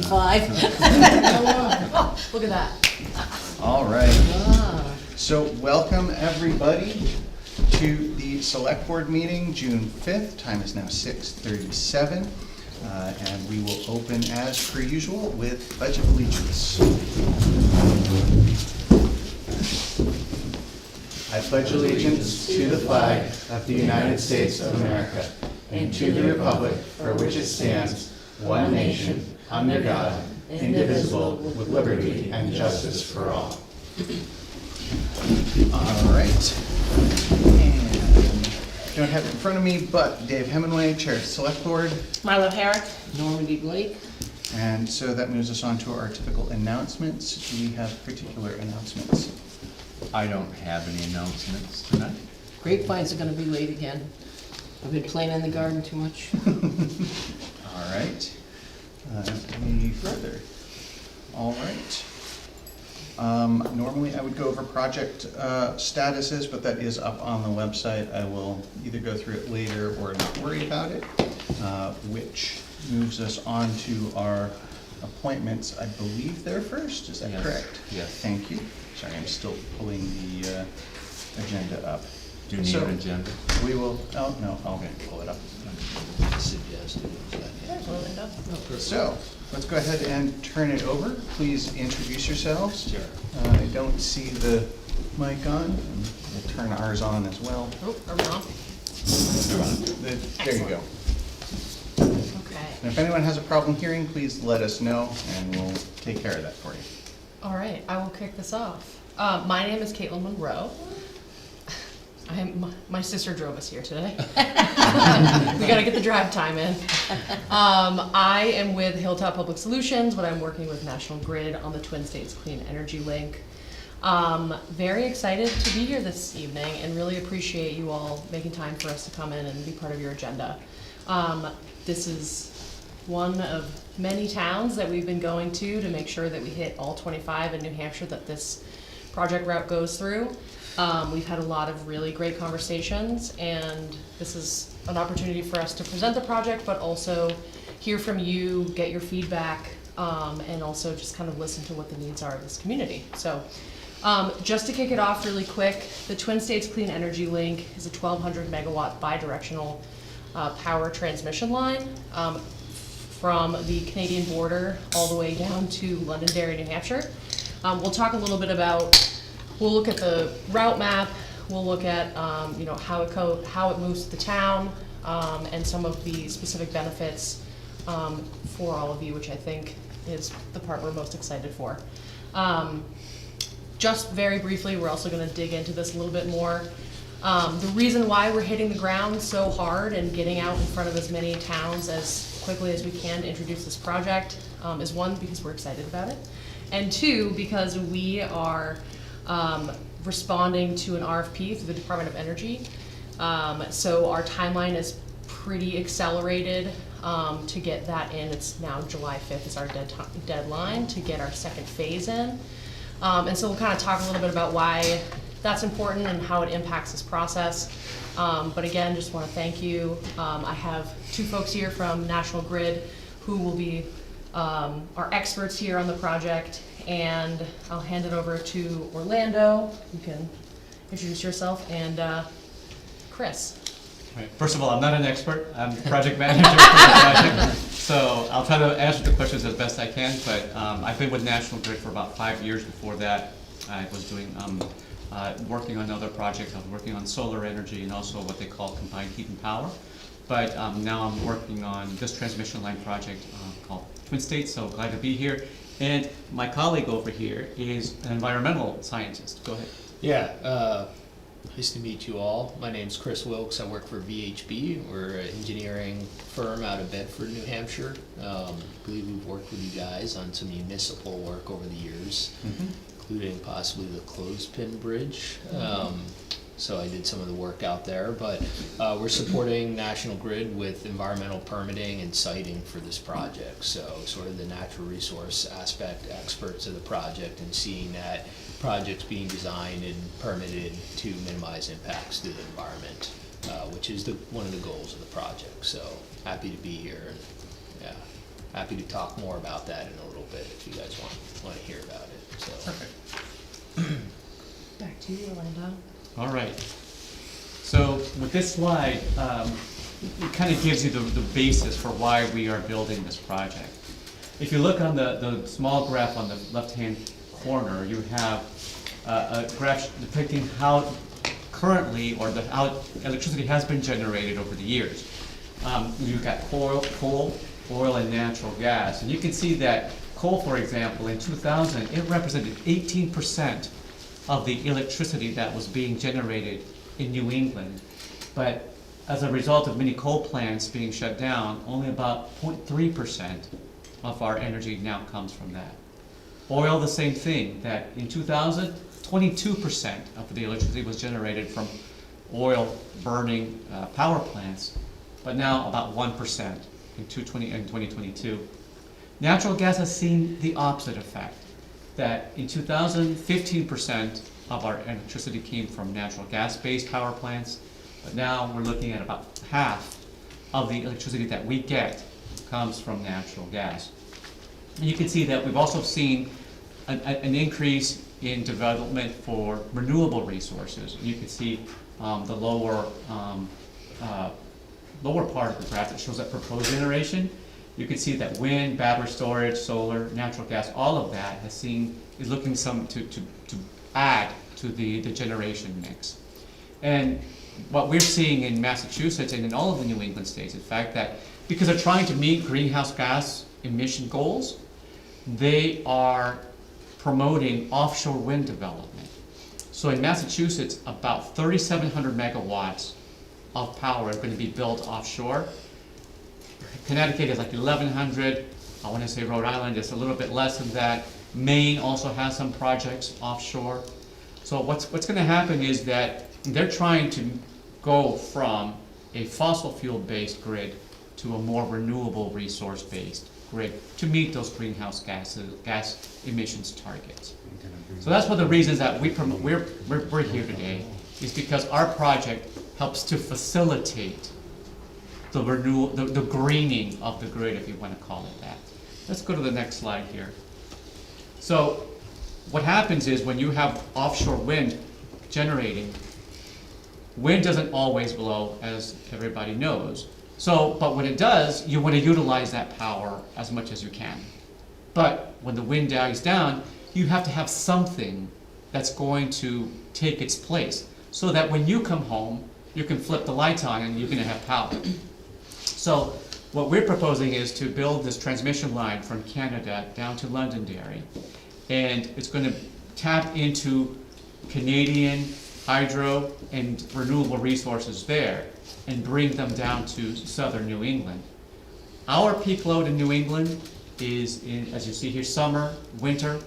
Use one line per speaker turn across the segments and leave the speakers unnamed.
5.
Look at that.
All right. So welcome everybody to the select board meeting, June 5th. Time is now 6:37. And we will open as per usual with Pledge of Allegiance. I pledge allegiance to the flag of the United States of America and to the republic for which it stands, one nation, under God, indivisible, with liberty and justice for all. All right. And I don't have it in front of me, but Dave Hemingway, Chair of the Select Board.
Milo Herrick, Normandy Blake.
And so that moves us on to our typical announcements. Do we have particular announcements?
I don't have any announcements tonight.
Grapevines are gonna be late again. I've been playing in the garden too much.
All right. Any further? All right. Normally I would go over project statuses, but that is up on the website. I will either go through it later or not worry about it, which moves us on to our appointments. I believe they're first, is that correct?
Yes.
Thank you. Sorry, I'm still pulling the agenda up.
Do you need an agenda?
We will, oh, no, I'll pull it up. So, let's go ahead and turn it over. Please introduce yourselves.
Sure.
I don't see the mic on. We'll turn ours on as well.
Oh, are we on?
There you go.
Okay.
And if anyone has a problem hearing, please let us know and we'll take care of that for you.
All right, I will kick this off. My name is Caitlin Monroe. My sister drove us here today. We gotta get the drive time in. I am with Hilltop Public Solutions, but I'm working with National Grid on the Twin States Clean Energy Link. Very excited to be here this evening and really appreciate you all making time for us to come in and be part of your agenda. This is one of many towns that we've been going to make sure that we hit all 25 in New Hampshire that this project route goes through. We've had a lot of really great conversations, and this is an opportunity for us to present the project, but also hear from you, get your feedback, and also just kind of listen to what the needs are of this community. So just to kick it off really quick, the Twin States Clean Energy Link is a 1,200 megawatt bidirectional power transmission line from the Canadian border all the way down to Londonderry, New Hampshire. We'll talk a little bit about, we'll look at the route map, we'll look at how it moves to the town, and some of the specific benefits for all of you, which I think is the part we're most excited for. Just very briefly, we're also going to dig into this a little bit more. The reason why we're hitting the ground so hard and getting out in front of as many towns as quickly as we can to introduce this project is one, because we're excited about it, and two, because we are responding to an RFP through the Department of Energy. So our timeline is pretty accelerated to get that in. It's now July 5th is our deadline to get our second phase in. And so we'll kind of talk a little bit about why that's important and how it impacts this process. But again, just want to thank you. I have two folks here from National Grid who will be our experts here on the project, and I'll hand it over to Orlando. You can introduce yourself, and Chris.
Right. First of all, I'm not an expert. I'm the project manager for the project, so I'll try to answer the questions as best I can, but I've been with National Grid for about 5 years. Before that, I was doing working on other projects. I was working on solar energy and also what they call combined heat and power. But now I'm working on this transmission line project called Twin States, so glad to be here. And my colleague over here is an environmental scientist. Go ahead.
Yeah, nice to meet you all. My name's Chris Wilkes. I work for VHB. We're an engineering firm out of Bedford, New Hampshire. I believe we've worked with you guys on some municipal work over the years, including possibly the Clothespin Bridge. So I did some of the work out there, but we're supporting National Grid with environmental permitting and siting for this project. So sort of the natural resource aspect experts of the project, and seeing that projects being designed and permitted to minimize impacts to the environment, which is one of the goals of the project. So happy to be here. And, yeah. happy to talk more about that in a little bit if you guys want to hear about it, so.
Perfect.
Back to you, Orlando.
All right. So with this slide, it kind of gives you the basis for why we are building this project. If you look on the small graph on the left-hand corner, you have a graph depicting how currently, or how electricity has been generated over the years. You've got coal, oil, and natural gas. And you can see that coal, for example, in 2000, it represented 18% of the electricity that was being generated in New England. But as a result of many coal plants being shut down, only about 0.3% of our energy now comes from that. Oil, the same thing, that in 2000, 22% of the electricity was generated from oil burning power plants, but now about 1% in 2022. Natural gas has seen the opposite effect, that in 2000, 15% of our electricity came from natural gas-based power plants, but now we're looking at about half of the electricity that we get comes from natural gas. And you can see that we've also seen an increase in development for renewable resources. You can see the lower part of the graph that shows that proposed generation. You can see that wind, battery storage, solar, natural gas, all of that is looking to add to the generation mix. And what we're seeing in Massachusetts and in all of the New England states, in fact, that because they're trying to meet greenhouse gas emission goals, they are promoting offshore wind development. So in Massachusetts, about 3,700 megawatts of power are going to be built offshore. Connecticut is like 1,100. I want to say Rhode Island is a little bit less than that. Maine also has some projects offshore. So what's going to happen is that they're trying to go from a fossil fuel-based grid to a more renewable resource-based grid to meet those greenhouse gas emissions targets. So that's one of the reasons that we're here today, is because our project helps to facilitate the greening of the grid, if you want to call it that. Let's go to the next slide here. So what happens is when you have offshore wind generating, wind doesn't always blow, as everybody knows. So, but when it does, you want to utilize that power as much as you can. But when the wind dies down, you have to have something that's going to take its place, so that when you come home, you can flip the lights on and you're going to have power. So what we're proposing is to build this transmission line from Canada down to Londonderry, and it's going to tap into Canadian hydro and renewable resources there and bring them down to southern New England. Our peak load in New England is, as you see here, summer, winter.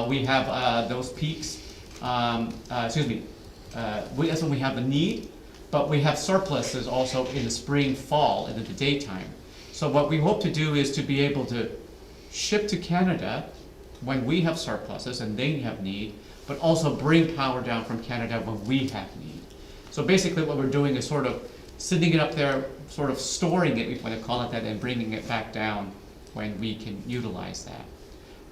We have those peaks, that's when we have the need, but we have surpluses also in the spring, fall, and in the daytime. So what we hope to do is to be able to ship to Canada when we have surpluses and they have need, but also bring power down from Canada when we have need. So basically what we're doing is sort of sitting it up there, sort of storing it, if you want to call it that, and bringing it back down when we can utilize that.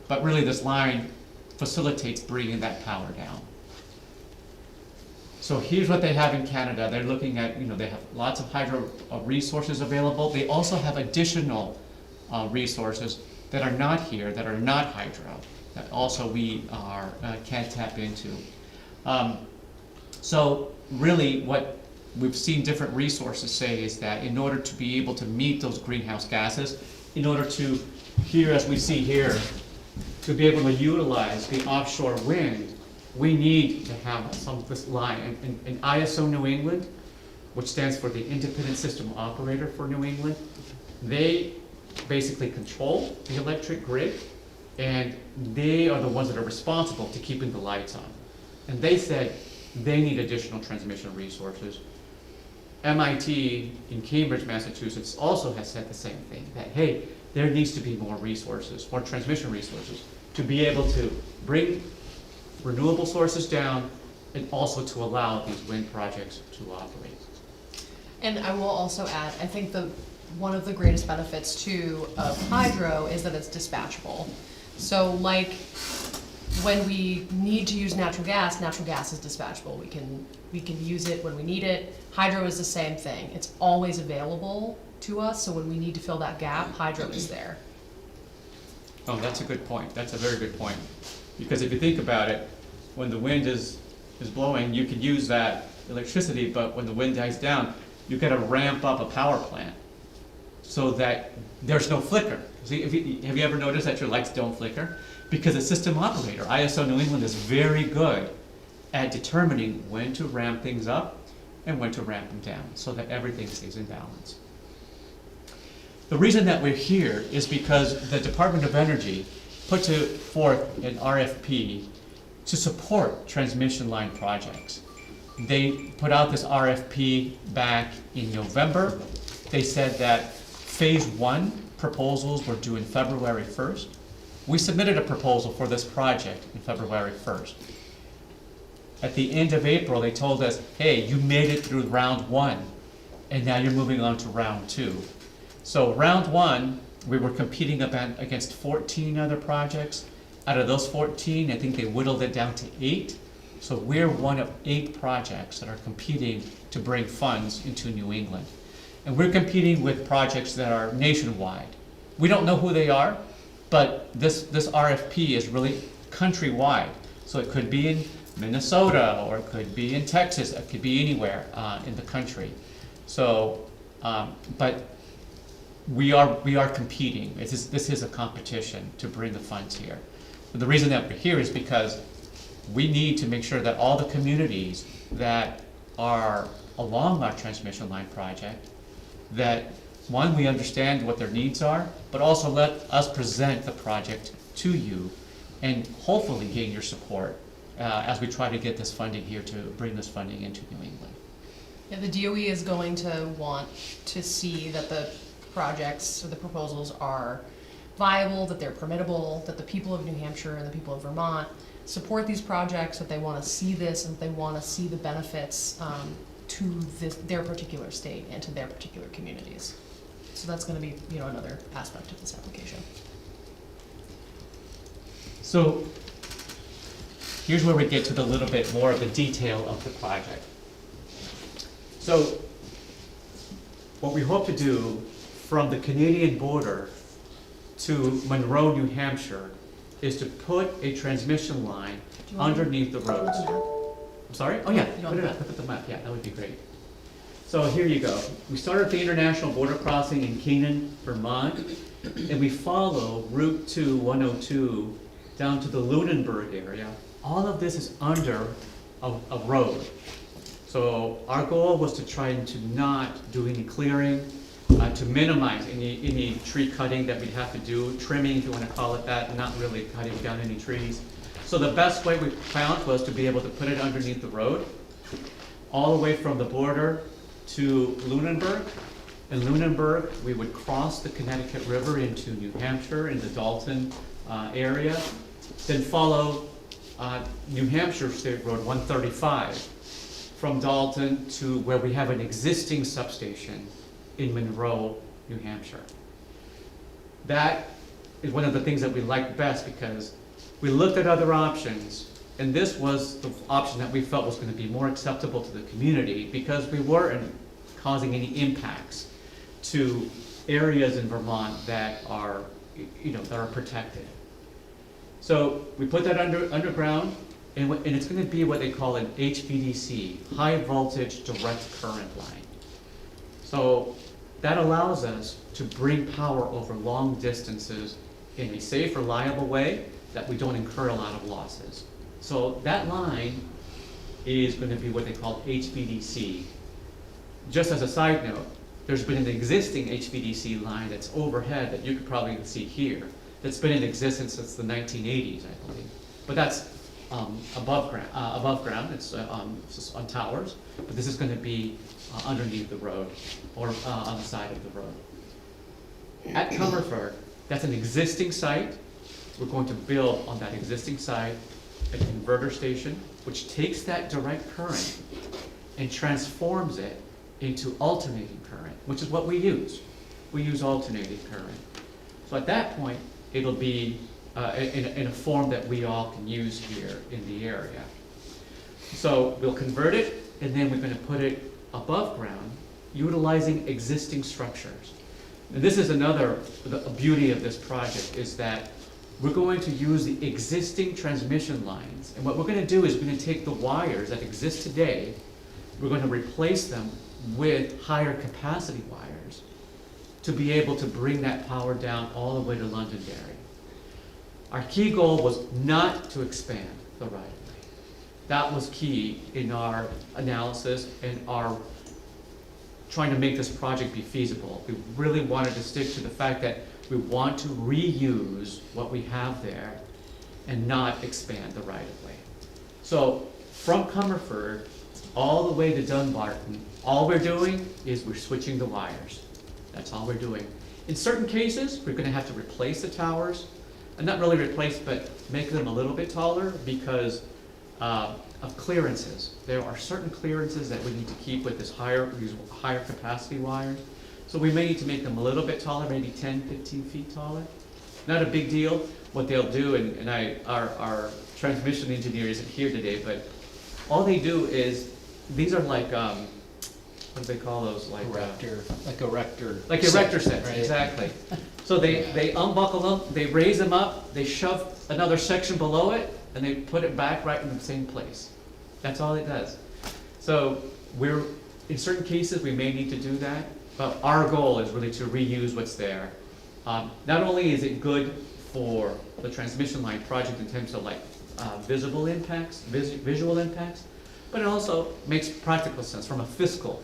But really this line facilitates bringing that power down. So here's what they have in Canada. They're looking at, they have lots of hydro resources available. They also have additional resources that are not here, that are not hydro, that also we can tap into. So really what we've seen different resources say is that in order to be able to meet those greenhouse gases, in order to, here as we see here, to be able to utilize the offshore wind, we need to have this line. And ISO New England, which stands for the Independent System Operator for New England, they basically control the electric grid, and they are the ones that are responsible to keeping the lights on. And they said they need additional transmission resources. MIT in Cambridge, Massachusetts also has said the same thing, that hey, there needs to be more resources, more transmission resources, to be able to bring renewable sources down and also to allow these wind projects to operate.
And I will also add, I think the one of the greatest benefits too of hydro is that it's dispatchable. So like when we need to use natural gas is dispatchable. We can use it when we need it. Hydro is the same thing. It's always available to us, so when we need to fill that gap, hydro is there.
Oh, that's a good point. That's a very good point. Because if you think about it, when the wind is blowing, you can use that electricity, but when the wind dies down, you gotta ramp up a power plant so that there's no flicker. See, have you ever noticed that your lights don't flicker? Because the system operator, ISO New England, is very good at determining when to ramp things up and when to ramp them down so that everything stays in balance. The reason that we're here is because the Department of Energy put forth an RFP to support transmission line projects. They put out this RFP back in November. They said that phase 1 proposals were due in February 1st. We submitted a proposal for this project in February 1st. At the end of April, they told us, hey, you made it through round 1, and now you're moving on to round 2. So round 1, we were competing against 14 other projects. Out of those 14, I think they whittled it down to 8. So we're one of 8 projects that are competing to bring funds into New England. And we're competing with projects that are nationwide. We don't know who they are, but this RFP is really countrywide. So it could be in Minnesota, or it could be in Texas, it could be anywhere in the country. So, but we are competing. This is a competition to bring the funds here. But the reason that we're here is because we need to make sure that all the communities that are along our transmission line project, that one, we understand what their needs are, but also let us present the project to you and hopefully gain your support as we try to get this funding here to bring this funding into New England.
Yeah, the DOE is going to want to see that the projects or the proposals are viable, that they're permittable, that the people of New Hampshire and the people of Vermont support these projects, that they want to see this and they want to see the benefits to their particular state and to their particular communities. So that's going to be, another aspect of this application.
So here's where we get to the little bit more of the detail of the project. So what we hope to do from the Canadian border to Monroe, New Hampshire, is to put a transmission line underneath the roads. I'm sorry? Oh yeah, put the map, yeah, that would be great. So here you go. We start at the international border crossing in Keenan, Vermont, and we follow Route 102 down to the Lunenburg area. All of this is under a road. So our goal was to try to not do any clearing, to minimize any tree cutting that we'd have to do, trimming if you want to call it that, not really cutting down any trees. So the best way we found was to be able to put it underneath the road, all the way from the border to Lunenburg. In Lunenburg, we would cross the Connecticut River into New Hampshire, in the Dalton area, then follow New Hampshire State Road 135 from Dalton to where we have an existing substation in Monroe, New Hampshire. That is one of the things that we liked best because we looked at other options, and this was the option that we felt was going to be more acceptable to the community because we weren't causing any impacts to areas in Vermont that are, that are protected. So we put that underground, and it's going to be what they call an HVDC, high voltage direct current line. So that allows us to bring power over long distances in a safe, reliable way that we don't incur a lot of losses. So that line is going to be what they call HVDC. Just as a side note, there's been an existing HVDC line that's overhead that you could probably see here, that's been in existence since the 1980s, I believe. But that's above ground, it's on towers, but this is going to be underneath the road or on the side of the road. At Comerford, that's an existing site. We're going to build on that existing site a converter station, which takes that direct current and transforms it into alternating current, which is what we use.
we use alternating current. So at that point, it'll be in a form that we all can use here in the area. So we'll convert it, and then we're gonna put it above ground, utilizing existing structures. And this is another, the beauty of this project is that we're going to use the existing transmission lines. And what we're gonna do is we're gonna take the wires that exist today, we're gonna replace them with higher capacity wires to be able to bring that power down all the way to Londonderry. Our key goal was not to expand the right-of-way. That was key in our analysis and our trying to make this project be feasible. We really wanted to stick to the fact that we want to reuse what we have there and not expand the right-of-way. So from Comerford all the way to Dunbarton, all we're doing is we're switching the wires. That's all we're doing. In certain cases, we're gonna have to replace the towers, and not really replace, but make them a little bit taller because of clearances. There are certain clearances that we need to keep with these higher capacity wires. So we may need to make them a little bit taller, maybe 10, 15 feet taller. Not a big deal. What they'll do, and our transmission engineer isn't here today, but all they do is, these are like, what do they call those? Like
Erector.
Like erector sets,
right?
exactly. So they unbuckle them, they raise them up, they shove another section below it, and they put it back right in the same place. That's all it does. So in certain cases, we may need to do that, but our goal is really to reuse what's there. Not only is it good for the transmission line project in terms of like visual impacts, but it also makes practical sense from a fiscal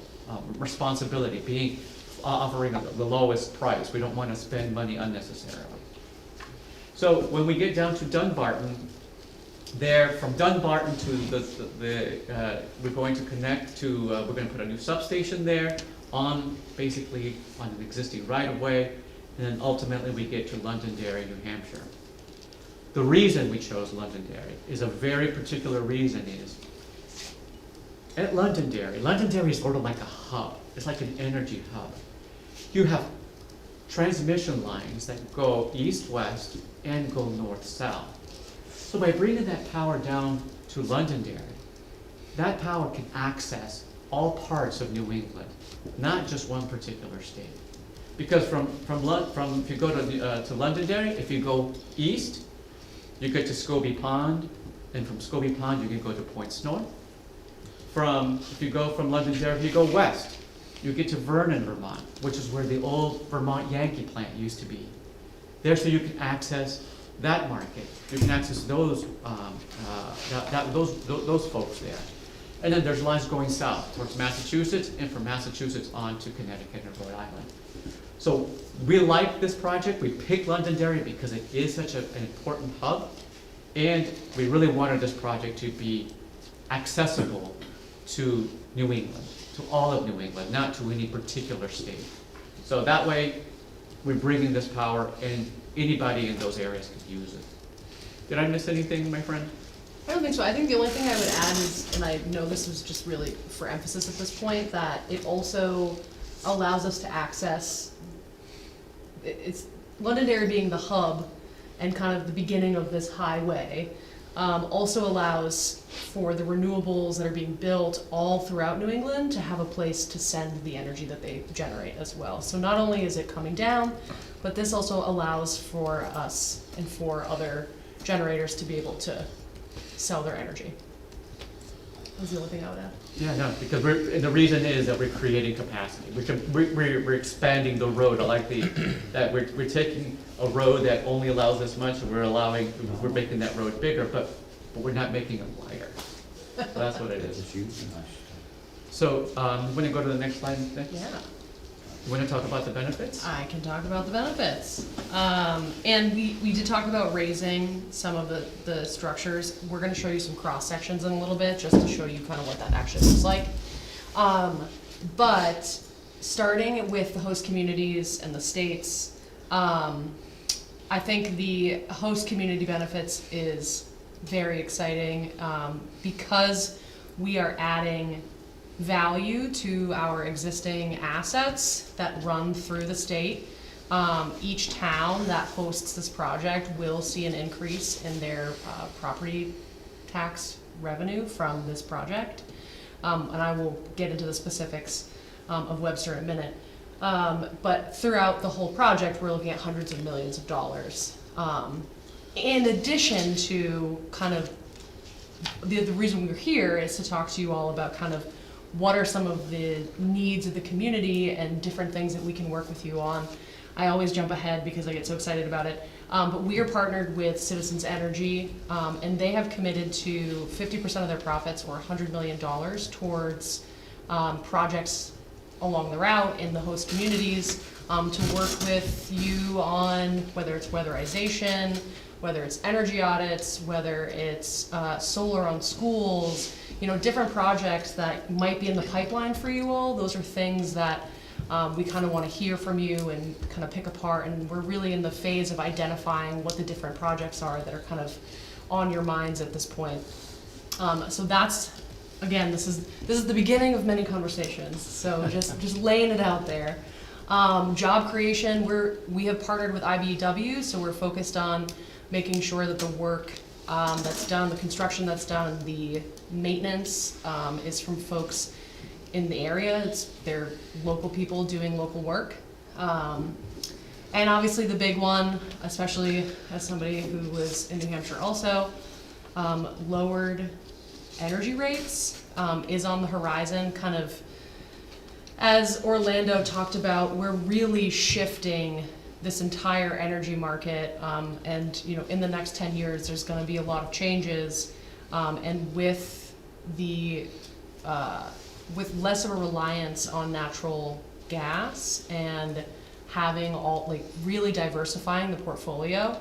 responsibility, being offering the lowest price. We don't want to spend money unnecessarily. So when we get down to Dunbarton, from Dunbarton to we're going to connect to, we're going to put a new substation there basically on an existing right-of-way, and then ultimately we get to Londonderry, New Hampshire. The reason we chose Londonderry is a very particular reason is, at Londonderry is sort of like a hub. It's like an energy hub. You have transmission lines that go east-west and go north-south. So by bringing that power down to Londonderry, that power can access all parts of New England, not just one particular state. Because from if you go to Londonderry, if you go east, you get to Scobie Pond, and from Scobie Pond you can go to Points North. If you go from Londonderry, if you go west, you get to Vernon, Vermont, which is where the old Vermont Yankee plant used to be. There, so you can access that market. You can access those folks there. And then there's lines going south towards Massachusetts, and from Massachusetts on to Connecticut and Rhode Island. So we like this project. We picked Londonderry because it is such an important hub, and we really wanted this project to be accessible to New England, to all of New England, not to any particular state. So that way, we're bringing this power, and anybody in those areas can use it. Did I miss anything, my friend?
I don't think so. I think the only thing I would add is, and I know this was just really for emphasis at this point, that it also allows us to access, it's Londonderry being the hub and kind of the beginning of this highway, also allows for the renewables that are being built all throughout New England to have a place to send the energy that they generate as well. So not only is it coming down, but this also allows for us and for other generators to be able to sell their energy. That's the only thing I would add.
Yeah, no, because the reason is that we're creating capacity. We're expanding the road. I like that we're taking a road that only allows this much, and we're making that road bigger, but we're not making it wider. So that's what it is. So, you want to go to the next slide next?
Yeah.
You want to talk about the benefits?
I can talk about the benefits. And we did talk about raising some of the structures. We're gonna show you some cross sections in a little bit, just to show you kind of what that actually looks like. But starting with the host communities and the states, I think the host community benefits is very exciting, because we are adding value to our existing assets that run through the state. Each town that hosts this project will see an increase in their property tax revenue from this project. And I will get into the specifics of Webster in a minute. But throughout the whole project, we're looking at hundreds of millions of dollars. In addition to kind of, the reason we're here is to talk to you all about kind of what are some of the needs of the community and different things that we can work with you on. I always jump ahead because I get so excited about it. But we are partnered with Citizens Energy, and they have committed to 50% of their profits, or $100 million, towards projects along the route in the host communities, to work with you on whether it's weatherization, whether it's energy audits, whether it's solar on schools, different projects that might be in the pipeline for you all. Those are things that we kind of want to hear from you and kind of pick apart, and we're really in the phase of identifying what the different projects are that are kind of on your minds at this point. So that's, again, this is the beginning of many conversations, so just laying it out there. Job creation, we have partnered with IBEW, so we're focused on making sure that the work that's done, the construction that's done, the maintenance is from folks in the area. They're local people doing local work. And obviously the big one, especially as somebody who was in New Hampshire also, lowered energy rates is on the horizon. Kind of as Orlando talked about, we're really shifting this entire energy market, and in the next 10 years there's going to be a lot of changes, and with less of a reliance on natural gas and having really diversifying the portfolio,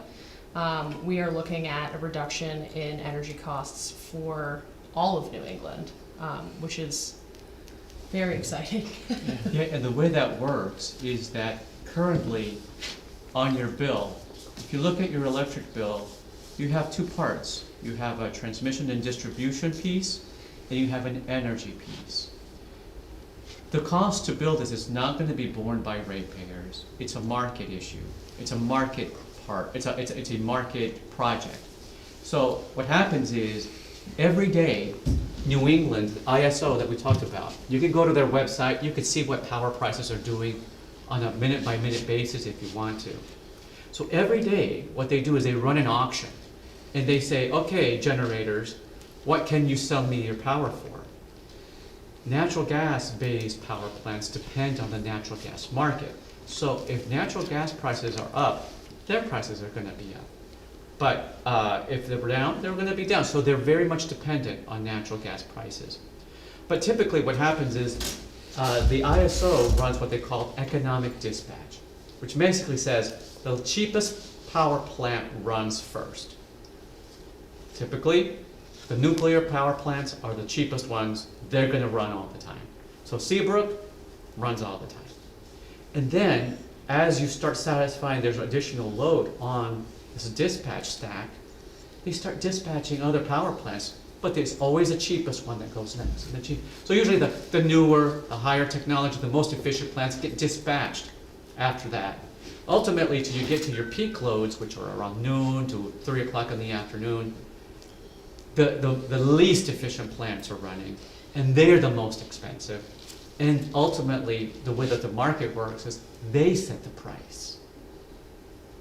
we are looking at a reduction in energy costs for all of New England, which is very exciting.
Yeah, and the way that works is that currently on your bill, if you look at your electric bill, you have two parts. You have a transmission and distribution piece, and you have an energy piece. The cost to build this is not going to be borne by ratepayers. It's a market issue. It's a market part. It's a market project. So what happens is every day, New England, ISO that we talked about, you can go to their website, you can see what power prices are doing on a minute-by-minute basis if you want to. So every day, what they do is they run an auction, and they say, okay, generators, what can you sell me your power for? Natural gas-based power plants depend on the natural gas market. So if natural gas prices are up, their prices are going to be up. But if they're down, they're going to be down. So they're very much dependent on natural gas prices. But typically what happens is the ISO runs what they call economic dispatch, which basically says the cheapest power plant runs first. Typically, the nuclear power plants are the cheapest ones. They're going to run all the time. So Seabrook runs all the time. And then, as you start satisfying there's additional load on this dispatch stack, they start dispatching other power plants, but there's always the cheapest one that goes next. So usually the newer, the higher technology, the most efficient plants get dispatched after that. Ultimately, till you get to your peak loads, which are around noon to 3 o'clock in the afternoon, the least efficient plants are running, and they're the most expensive. And ultimately, the way that the market works is they set the price.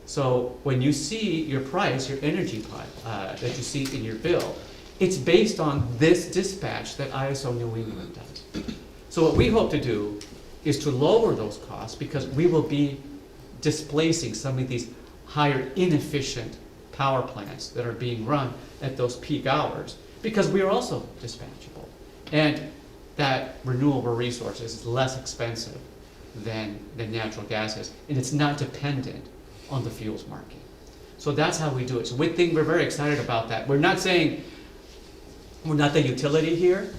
So when you see your price, your energy that you see in your bill, it's based on this dispatch that ISO New England does. So what we hope to do is to lower those costs, because we will be displacing some of these higher inefficient power plants that are being run at those peak hours, because we are also dispatchable. And that renewable resource is less expensive than natural gas is, and it's not dependent on the fuels market. So that's how we do it. So we're very excited about that. We're not saying we're not the utility here,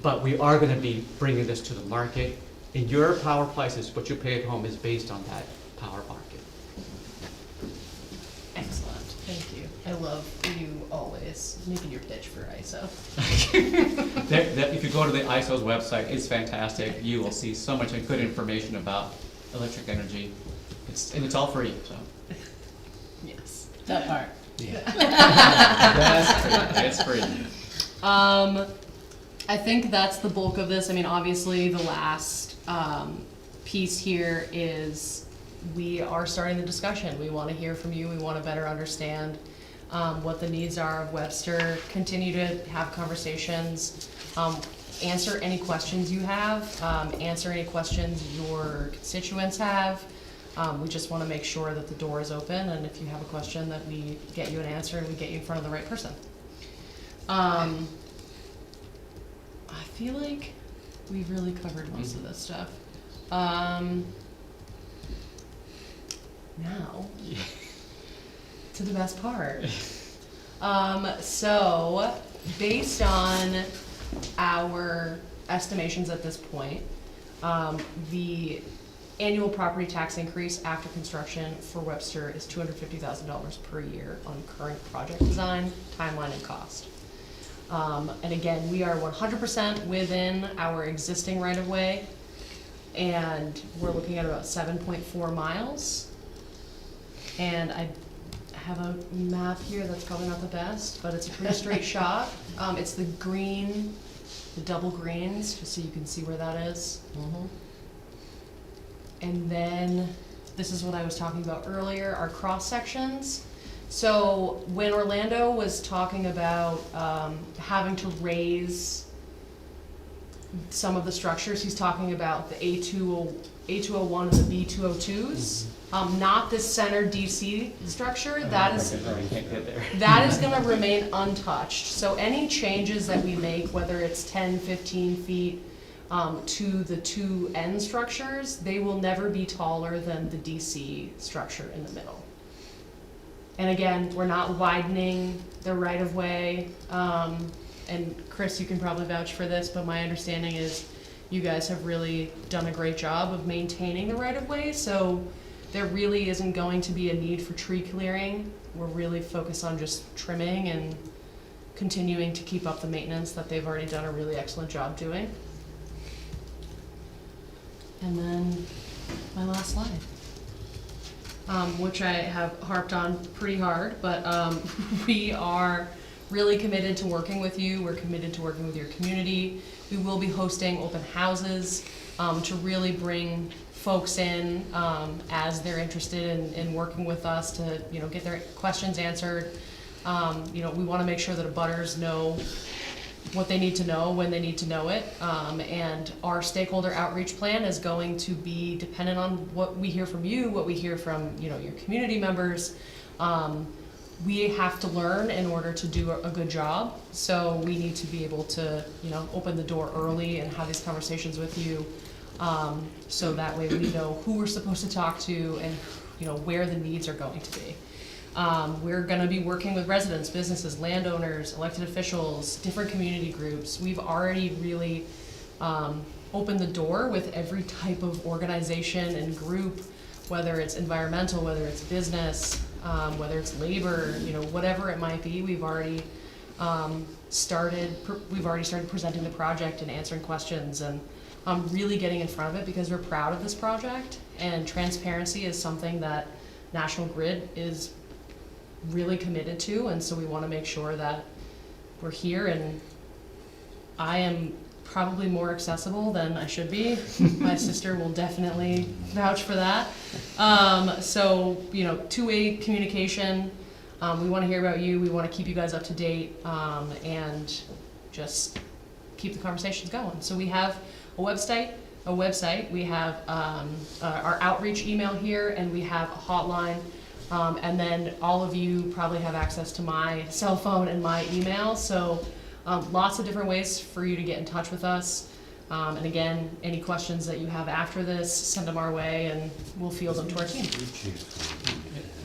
but we are going to be bringing this to the market. And your power prices, what you pay at home, is based on that power market.
Excellent, thank you. you. I love you always making your pitch for ISO.
If you go to the ISO's website, it's fantastic. You will see so much good information about electric energy. And it's all free, so.
Yes.
That part.
It's free.
I think that's the bulk of this. I mean, obviously, the last piece here is we are starting the discussion. We want to hear from you. We want to better understand what the needs are of Webster. Continue to have conversations. Answer any questions you have. Answer any questions your constituents have. We just want to make sure that the door is open, and if you have a question, that we get you an answer and we get you in front of the right person. I feel like we've really covered most of this stuff. Now, to the best part. So, based on our estimations at this point, the annual property tax increase after construction for Webster is $250,000 per year on current project design, timeline, and cost. And again, we are 100% within our existing right-of-way, and we're looking at about 7.4 miles. And I have a map here that's probably not the best, but it's a pretty straight shot. It's the green, the double greens, just so you can see where that is. And then, this is what I was talking about earlier, our cross sections. So when Orlando was talking about having to raise some of the structures, he's talking about the A201 and the B202s. Not this center DC structure. That is going to remain untouched. So any changes that we make, whether it's 10, 15 feet to the two end structures, they will never be taller than the DC structure in the middle. And again, we're not widening the right-of-way. And Chris, you can probably vouch for this, but my understanding is you guys have really done a great job of maintaining the right-of-way, so there really isn't going to be a need for tree clearing. We're really focused on just trimming and continuing to keep up the maintenance that they've already done a really excellent job doing. And then my last slide, which I have harped on pretty hard, but we are really committed to working with you. We're committed to working with your community. We will be hosting open houses to really bring folks in as they're interested in working with us to get their questions answered. We want to make sure that abutters know what they need to know when they need to know it, and our stakeholder outreach plan is going to be dependent on what we hear from you, what we hear from your community members. We have to learn in order to do a good job, so we need to be able to open the door early and have these conversations with you, so that way we know who we're supposed to talk to and where the needs are going to be. We're going to be working with residents, businesses, landowners, elected officials, different community groups. We've already really opened the door with every type of organization and group, whether it's environmental, whether it's business, whether it's labor, whatever it might be. We've already started presenting the project and answering questions, and really getting in front of it because we're proud of this project, and transparency is something that National Grid is really committed to, and so we want to make sure that we're here. And I am probably more accessible than I should be. My sister will definitely vouch for that. So two-way communication. We want to hear about you. We want to keep you guys up to date, and just keep the conversations going. So we have a website. We have our outreach email here, and we have a hotline. And then all of you probably have access to my cell phone and my email. So lots of different ways for you to get in touch with us. And again, any questions that you have after this, send them our way and we'll field them to our team.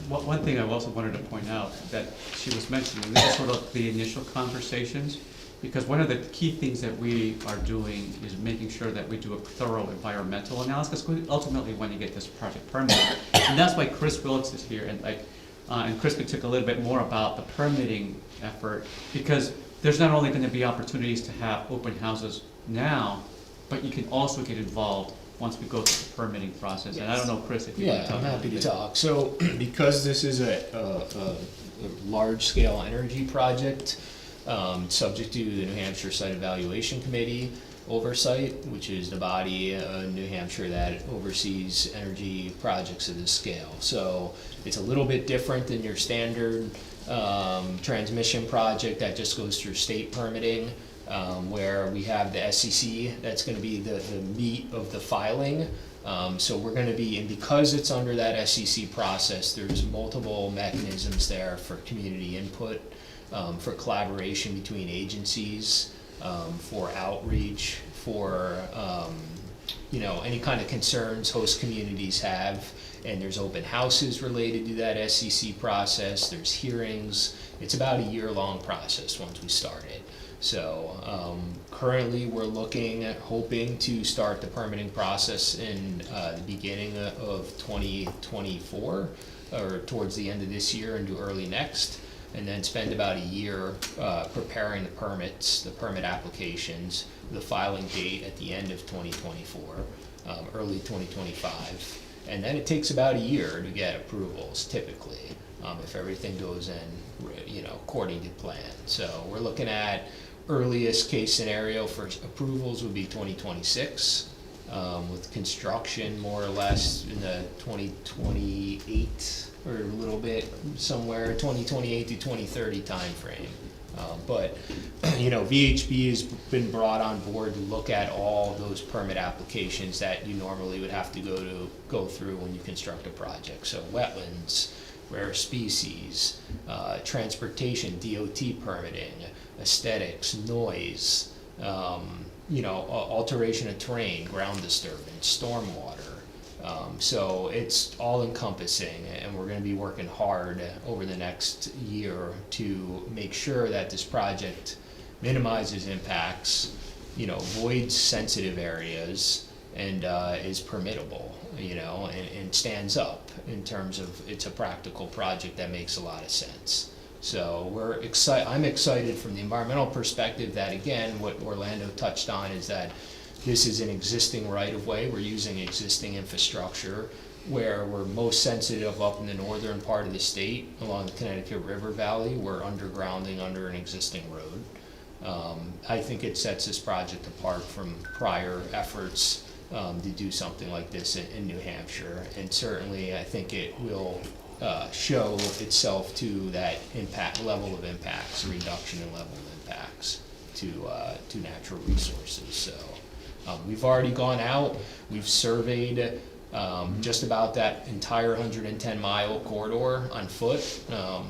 One thing I also wanted to point out that she was mentioning, this is sort of the initial conversations, because one of the key things that we are doing is making sure that we do a thorough environmental analysis, because we ultimately want to get this project permitted. And that's why Chris Wilkes is here, and And Chris could talk a little bit more about the permitting effort, because there's not only gonna be opportunities to have open houses now, but you can also get involved once we go through the permitting process. And I don't know, Chris, if you want
Yeah,
to talk
I'm
a
happy
little
to
bit.
talk. So, because this is a large-scale energy project, subject to the New Hampshire Site Evaluation Committee oversight, which is the body in New Hampshire that oversees energy projects of this scale. So, it's a little bit different than your standard transmission project that just goes through state permitting, where we have the SEC, that's gonna be the meat of the filing. So we're gonna be, and because it's under that SEC process, there's multiple mechanisms there for community input, for collaboration between agencies, for outreach, for, any kind of concerns host communities have. And there's open houses related to that SEC process, there's hearings. It's about a year-long process once we start it. So, currently, we're looking at, hoping to start the permitting process in, the beginning of 2024, or towards the end of this year into early next, and then spend about a year, preparing the permits, the permit applications, the filing date at the end of 2024, early 2025. And then it takes about a year to get approvals typically, if everything goes in, according to plan. So we're looking at earliest case scenario for approvals would be 2026, with construction more or less in the 2028 or a little bit somewhere 2028 to 2030 timeframe. But VHB has been brought on board to look at all those permit applications that you normally would have to go through when you construct a project. So wetlands, rare species, transportation, DOT permitting, aesthetics, noise, alteration of terrain, ground disturbance, stormwater. So it's all encompassing, and we're gonna be working hard over the next year to make sure that this project minimizes impacts, avoids sensitive areas, and is permittable, and stands up in terms of it's a practical project that makes a lot of sense. So I'm excited from the environmental perspective that, again, what Orlando touched on is that this is an existing right-of-way, we're using existing infrastructure, where we're most sensitive up in the northern part of the state, along the Connecticut River Valley, we're undergrounding under an existing road. I think it sets this project apart from prior efforts to do something like this in New Hampshire, and certainly I think it will show itself to that level of impacts, reduction in level of impacts to natural resources. So we've already gone out, we've surveyed just about that entire 110-mile corridor on foot.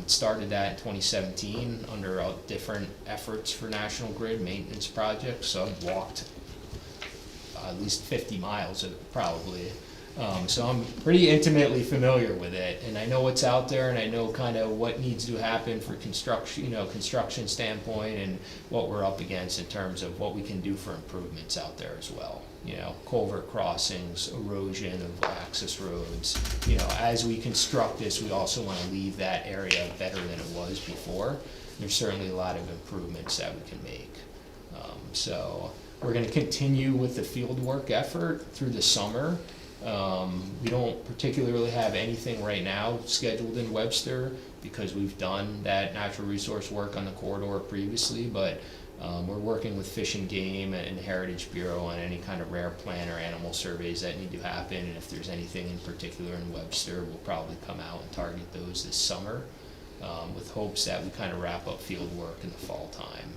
Started that in 2017 under different efforts for National Grid maintenance projects, so I've walked at least 50 miles of it probably. So I'm pretty intimately familiar with it, and I know what's out there, and I know kind of what needs to happen for construction, construction standpoint, and what we're up against in terms of what we can do for improvements out there as well. Culvert crossings, erosion of access roads. As we construct this, we also want to leave that area better than it was before. There's certainly a lot of improvements that we can make. So we're going to continue with the field work effort through the summer. We don't particularly have anything right now scheduled in Webster because we've done that natural resource work on the corridor previously, but we're working with Fish and Game and Heritage Bureau on any kind of rare plant or animal surveys that need to happen, and if there's anything in particular in Webster, we'll probably come out and target those this summer, with hopes that we kind of wrap up field work in the fall time,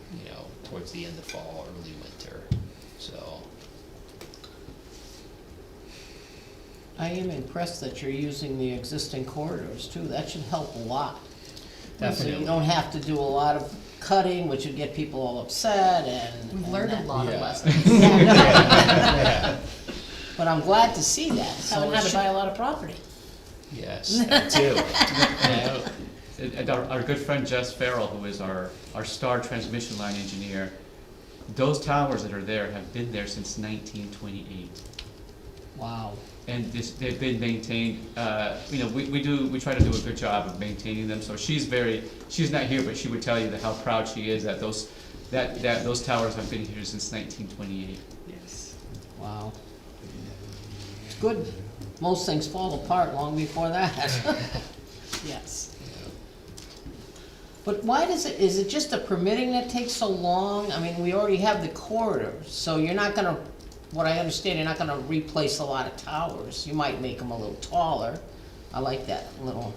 towards the end of fall, early winter, so.
I am impressed that you're using the existing corridors too, that should help a lot. So
Definitely.
you don't have to do a lot of cutting, which would get people all upset and.
We've
and
learned a
that-
lot of
Yeah.
lessons.
Yeah.
But I'm glad to see that, so
Haven't
it
had to
should-
buy a lot of property.
Yes, that too. Yeah.
And our good friend Jess Farrell, who is our star transmission line engineer, those towers that are there have been there since 1928.
Wow.
and they've been maintained, you know, we try to do a good job of maintaining them, so she's not here, but she would tell you that how proud she is that those towers have been here since 1928.
Yes.
Wow. It's good. Most things fall apart long before that.
Yes.
But why is it just the permitting that takes so long? I mean, we already have the corridor, so you're not gonna, what I understand, you're not gonna replace a lot of towers. You might make them a little taller. I like that little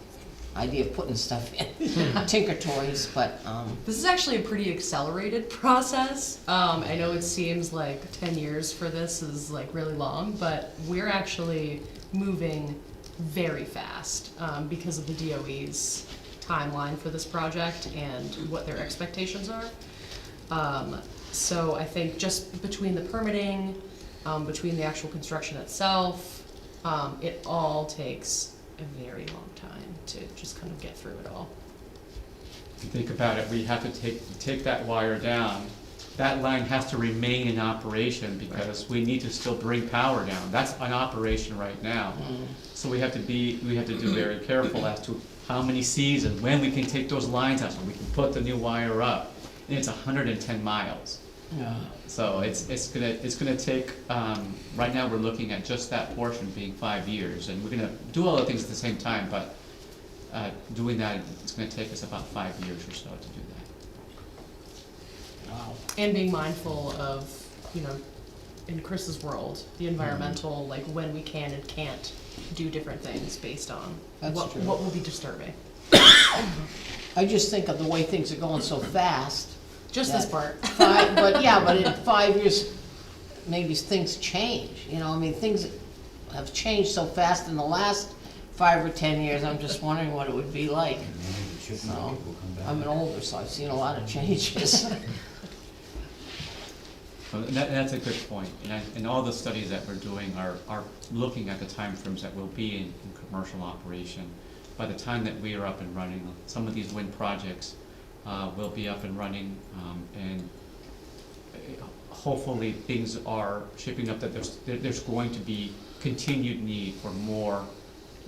idea of putting stuff in, tinker toys, but,
This is actually a pretty accelerated process. I know it seems like 10 years for this is like really long, but we're actually moving very fast because of the DOE's timeline for this project and what their expectations are. So I think just between the permitting, between the actual construction itself, it all takes a very long time to just kind of get through it all.
If you think about it, we have to take that wire down. That line has to remain in operation because we need to still bring power down. That's an operation right now. So we have to do very careful as to how many seasons, when we can take those lines out so we can put the new wire up. And it's 110 miles.
yeah.
So it's gonna take, right now we're looking at just that portion being 5 years, and we're gonna do all the things at the same time, but doing that, it's gonna take us about 5 years or so to do that.
Wow.
And being mindful of, you know, in Chris's world, the environmental, like when we can and can't do different things based on
That's
what
true.
will be disturbing.
I just think of the way things are going so fast.
Just this
that
part.
But in 5 years, maybe things change, you know, I mean, things have changed so fast in the last 5 or 10 years, I'm just wondering what it would be like. So, I'm an older, so I've seen a lot of changes.
So that's a good point, and all the studies that we're doing are looking at the timeframes that will be in commercial operation. By the time that we are up and running, some of these wind projects will be up and running, and hopefully things are shaping up that there's going to be continued need for more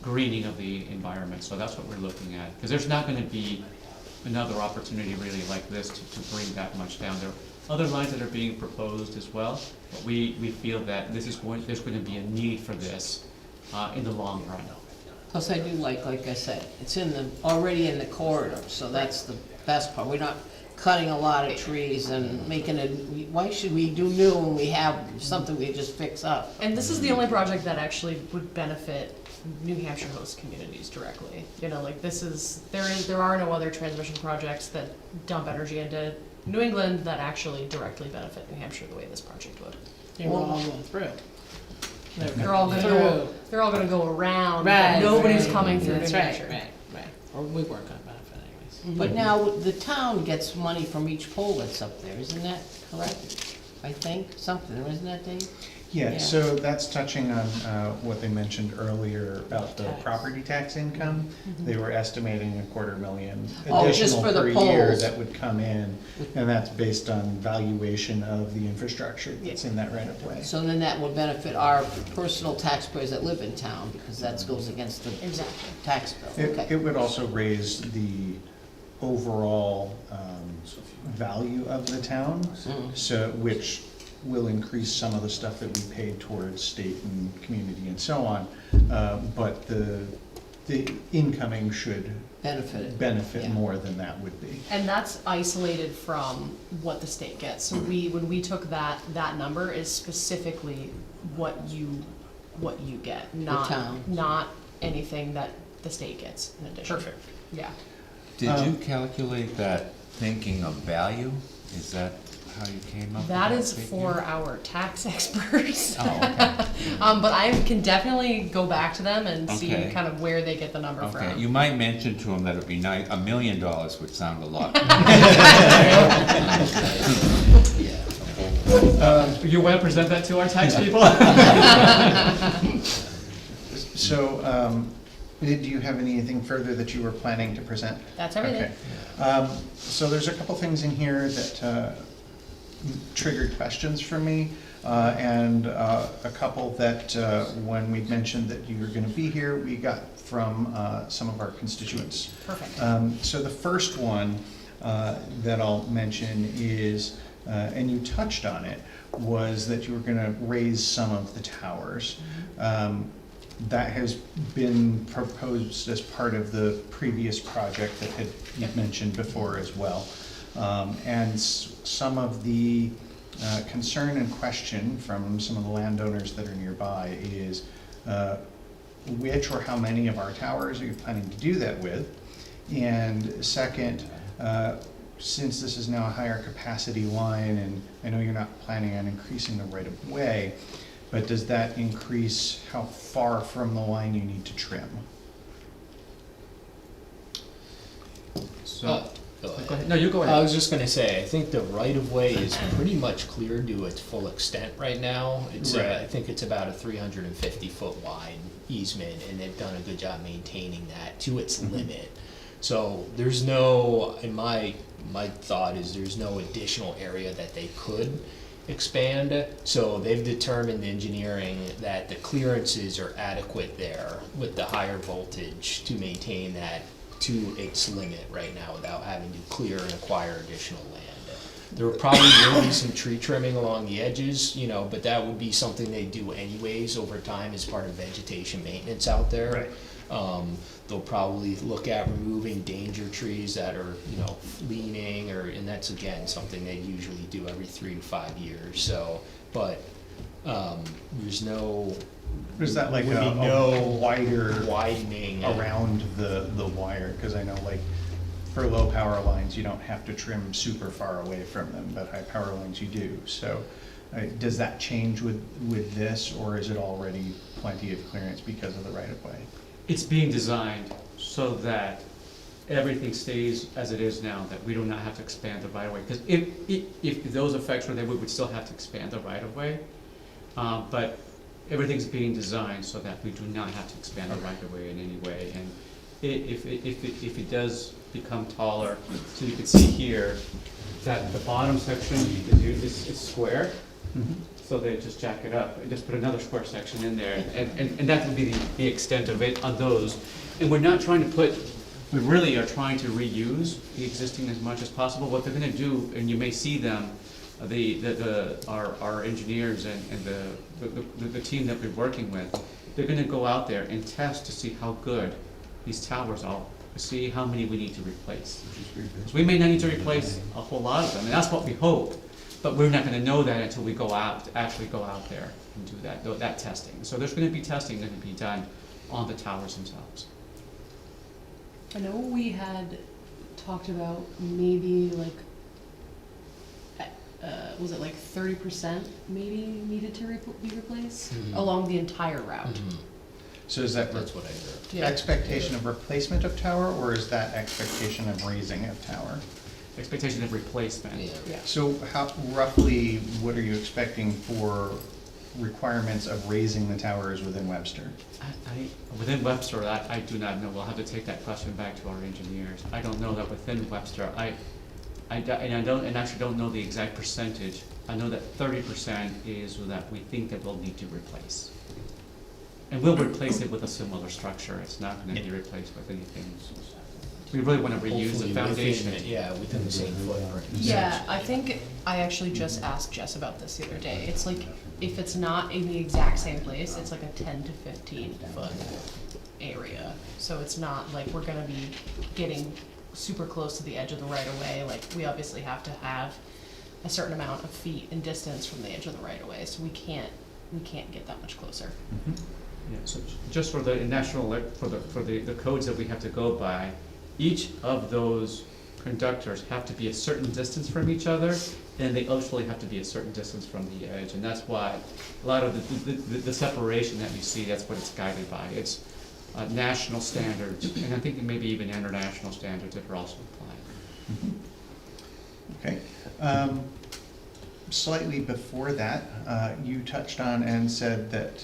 greening of the environment, so that's what we're looking at. Because there's not gonna be another opportunity really like this to bring that much down. There are other lines that are being proposed as well, but we feel that there's going to be a need for this in the long run.
Plus, I do like I said, it's already in the corridor, so that's the best part. We're not cutting a lot of trees and making it, why should we do new when we have something we just fix up?
And this is the only project that actually would benefit New Hampshire host communities directly. You know, like there are no other transmission projects that dump energy into New England that actually directly benefit New Hampshire the way this project would.
They were all going through.
They're all gonna go around, but
Right,
nobody's
right.
coming through New
That's right,
Hampshire.
right. Or we weren't gonna benefit anyways.
But now, the town gets money from each pole that's up there, isn't that correct? I think, something, isn't that, Dave?
Yeah,
Yeah.
so that's touching on what they mentioned earlier about the
Tax.
property tax income. They were estimating $250,000
Oh, just
additional
for the
per year
poles.
that would come in, and that's based on valuation of the infrastructure that's in that right of way.
So then that would benefit our personal taxpayers that live in town, because that goes against the
Exactly.
tax bill,
It
okay.
would also raise the overall value of the town, so, which will increase some of the stuff that we pay towards state and community and so on. But the incoming should
Benefit.
benefit
Yeah.
more than that would be.
And that's isolated from what the state gets. So when we took that number is specifically what you get,
town.
not anything that the state gets in addition.
Perfect.
Yeah.
Did you calculate that thinking of value? Is that how you came up with
That
that
is
figure?
for our tax experts.
Oh, okay.
But I can definitely go back to them and see
Okay.
kind of where they get the number
Okay,
from.
you might mention to them that it'd be nice, $1 million would sound a lot.
You want to present that to our tax people?
So, do you have anything further that you were planning to present?
That's everything.
Okay. So there's a couple things in here that triggered questions for me. and a couple that when we mentioned that you were going to be here, we got from some of our constituents.
Perfect.
So the first one that I'll mention is, and you touched on it, was that you were going to raise some of the towers. That has been proposed as part of the previous project that you've mentioned before as well. And some of the concern and question from some of the landowners that are nearby is which or how many of our towers are you planning to do that with? And second, since this is now a higher capacity line, and I know you're not planning on increasing the right of way, but does that increase how far from the line you need to trim?
So,
Go ahead.
go ahead. No, you go
I
ahead.
was just gonna say, I think the right of way is pretty much cleared to its full extent right now. It's,
Right.
I think it's about a 350-foot wide easement, and they've done a good job maintaining that to its limit. So there's no, in my thought is there's no additional area that they could expand. So they've determined engineering that the clearances are adequate there with the higher voltage to maintain that to its limit right now without having to clear and acquire additional land. There probably will be some tree trimming along the edges, you know, but that would be something they do anyways over time as part of vegetation maintenance out there. They'll probably look at removing danger trees that are, you know, leaning, or, and that's again something they usually do every 3 to 5 years. So, but there's no.
Is that like
would be
a
no
wider
widening
around the wire? Because I know like for low power lines, you don't have to trim super far away from them, but high power lines you do. So does that change with this, or is it already plenty of clearance because of the right of way?
It's being designed so that everything stays as it is now, that we do not have to expand the right of way. Because if those effects were there, we would still have to expand the right of way. But everything's being designed so that we do not have to expand the right of way in any way. And if it does become taller, so you can see here that the bottom section is square. So they just jack it up and just put another square section in there, and that would be the extent of it on those. And we're not trying to put, we really are trying to reuse the existing as much as possible. What they're gonna do, and you may see them, our engineers and the team that we're working with, they're gonna go out there and test to see how good these towers are, to see how many we need to replace. So we may not need to replace a whole lot of them, and that's what we hope. But we're not gonna know that until we actually go out there and do that testing. So there's gonna be testing that can be done on the towers themselves.
I know we had talked about maybe like, was it like 30% maybe needed to be replaced along the entire route?
So is that
That's what I heard.
Yeah.
expectation of replacement of tower, or is that expectation of raising of tower?
Expectation of replacement.
Yeah.
So how, roughly, what are you expecting for requirements of raising the towers within Webster?
Within Webster, I do not know. We'll have to take that question back to our engineers. I don't know that within Webster. I actually don't know the exact percentage. I know that 30% is that we think that we'll need to replace. And we'll replace it with a similar structure. It's not gonna be replaced with anything. We really wanna reuse
Hopefully
the foundation.
within the same footprint.
Yeah, I think I actually just asked Jess about this the other day. It's like, if it's not in the exact same place, it's like a 10 to 15 foot area. So it's not like we're gonna be getting super close to the edge of the right of way. Like, we obviously have to have a certain amount of feet in distance from the edge of the right of way, so we can't get that much closer.
Yeah, so just for the national, for the codes that we have to go by, each of those conductors have to be a certain distance from each other, and they actually have to be a certain distance from the edge, and that's why a lot of the separation that you see, that's what it's guided by. It's national standards, and I think maybe even international standards that are also applied.
Okay. Slightly before that, you touched on and said that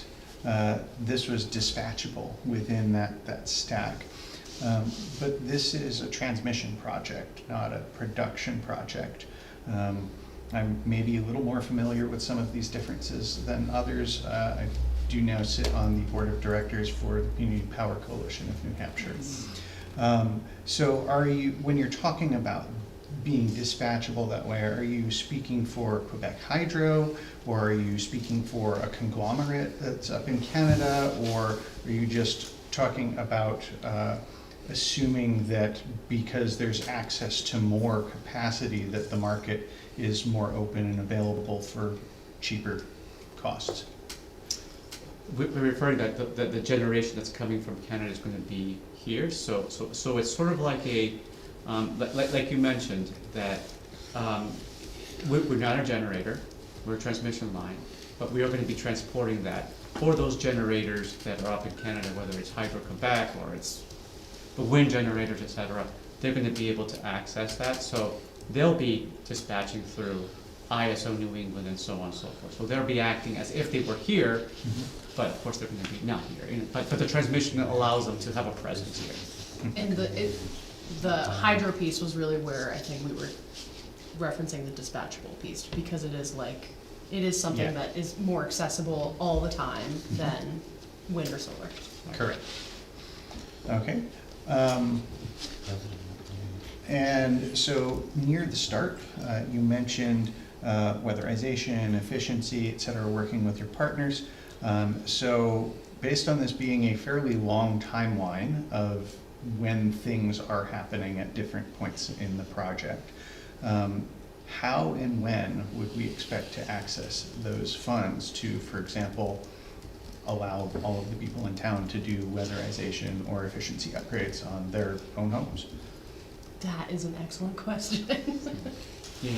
this was dispatchable within that stack. But this is a transmission project, not a production project. I'm maybe a little more familiar with some of these differences than others. I do now sit on the board of directors for the Community Power Coalition of New Hampshire. So are you, when you're talking about being dispatchable that way, are you speaking for Quebec Hydro, or are you speaking for a conglomerate that's up in Canada, or are you just talking about assuming that because there's access to more capacity that the market is more open and available for cheaper costs?
We're referring that the generation that's coming from Canada is going to be here, so it's sort of like a, like you mentioned, that we're not a generator, we're a transmission line, but we are going to be transporting that for those generators that are up in Canada, whether it's Hydro-Quebec or it's the wind generators, et cetera. They're going to be able to access that, so they'll be dispatching through ISO New England and so on and so forth. So they'll be acting as if they were here, but of course they're going to be not here. But the transmission allows them to have a presence here.
And the hydro piece was really where I think we were referencing the dispatchable piece, because it is something
Yeah.
that is more accessible all the time than wind or solar.
Correct. Okay. And so near the start, you mentioned weatherization, efficiency, et cetera, working with your partners. So based on this being a fairly long timeline of when things are happening at different points in the project, how and when would we expect to access those funds to, for example, allow all of the people in town to do weatherization or efficiency upgrades on their own homes?
That is an excellent question.
Yeah,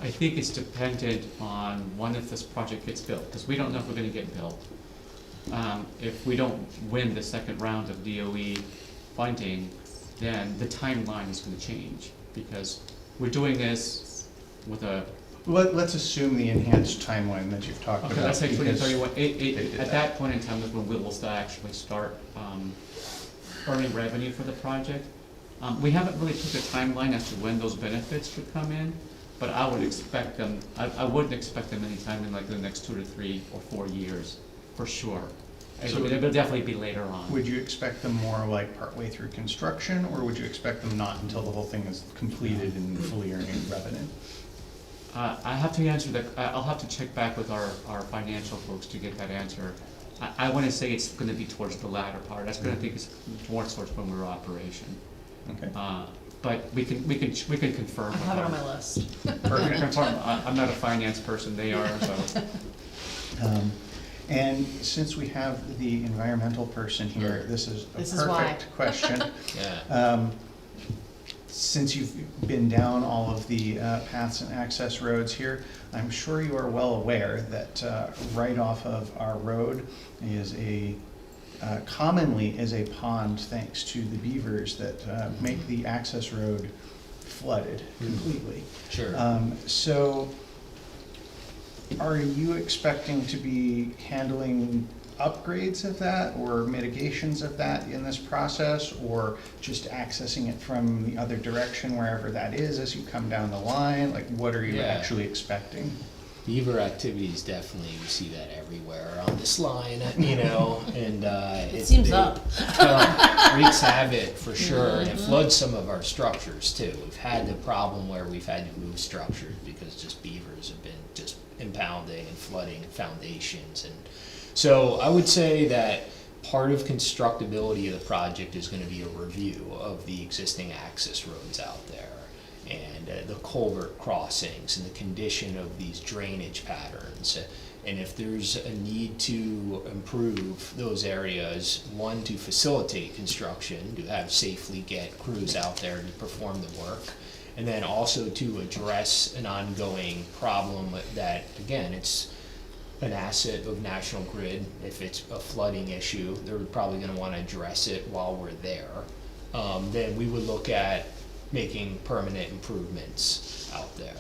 I think it's dependent on one, if this project gets built, because we don't know if we're going to get built. If we don't win the second round of DOE funding, then the timeline is going to change, because we're doing this with a,
Let's assume the enhanced timeline that you've talked about.
okay, let's say
because
2031,
they did
at that point in time is when we will actually start earning revenue for the project. We haven't really put a timeline as to when those benefits would come in, but I would expect them, I wouldn't expect them anytime in like the next 2 to 3 or 4 years, for sure.
So
It will definitely be later on.
Would you expect them more like partway through construction, or would you expect them not until the whole thing is completed and fully earning revenue?
I have to answer that, I'll have to check back with our financial folks to get that answer. I want to say it's going to be towards the latter part. That's going to think it's more towards when we're operation.
Okay.
But we can confirm.
I have it on my list.
Perfect.
I'm not a finance person, they are, so.
And since we have the environmental person here, this is
This
a
is why.
perfect question.
Yeah.
Since you've been down all of the paths and access roads here, I'm sure you are well aware that right off of our road is commonly is a pond, thanks to the beavers that make the access road flooded completely.
Sure.
So are you expecting to be handling upgrades of that or mitigations of that in this process, or just accessing it from the other direction wherever that is as you come down the line? Like, what are you
Yeah.
actually expecting?
Beaver activities, definitely, we see that everywhere on this line, you know, and
It seems up.
Wreaks havoc for sure, and it floods some of our structures too. We've had the problem where we've had to move structures because just beavers have been just impounding and flooding foundations. And so I would say that part of constructability of the project is going to be a review of the existing access roads out there, and the culvert crossings and the condition of these drainage patterns. And if there's a need to improve those areas, one, to facilitate construction, to have safely get crews out there to perform the work, and then also to address an ongoing problem that, again, it's an asset of National Grid. If it's a flooding issue, they're probably gonna wanna address it while we're there. Then we would look at making permanent improvements out there.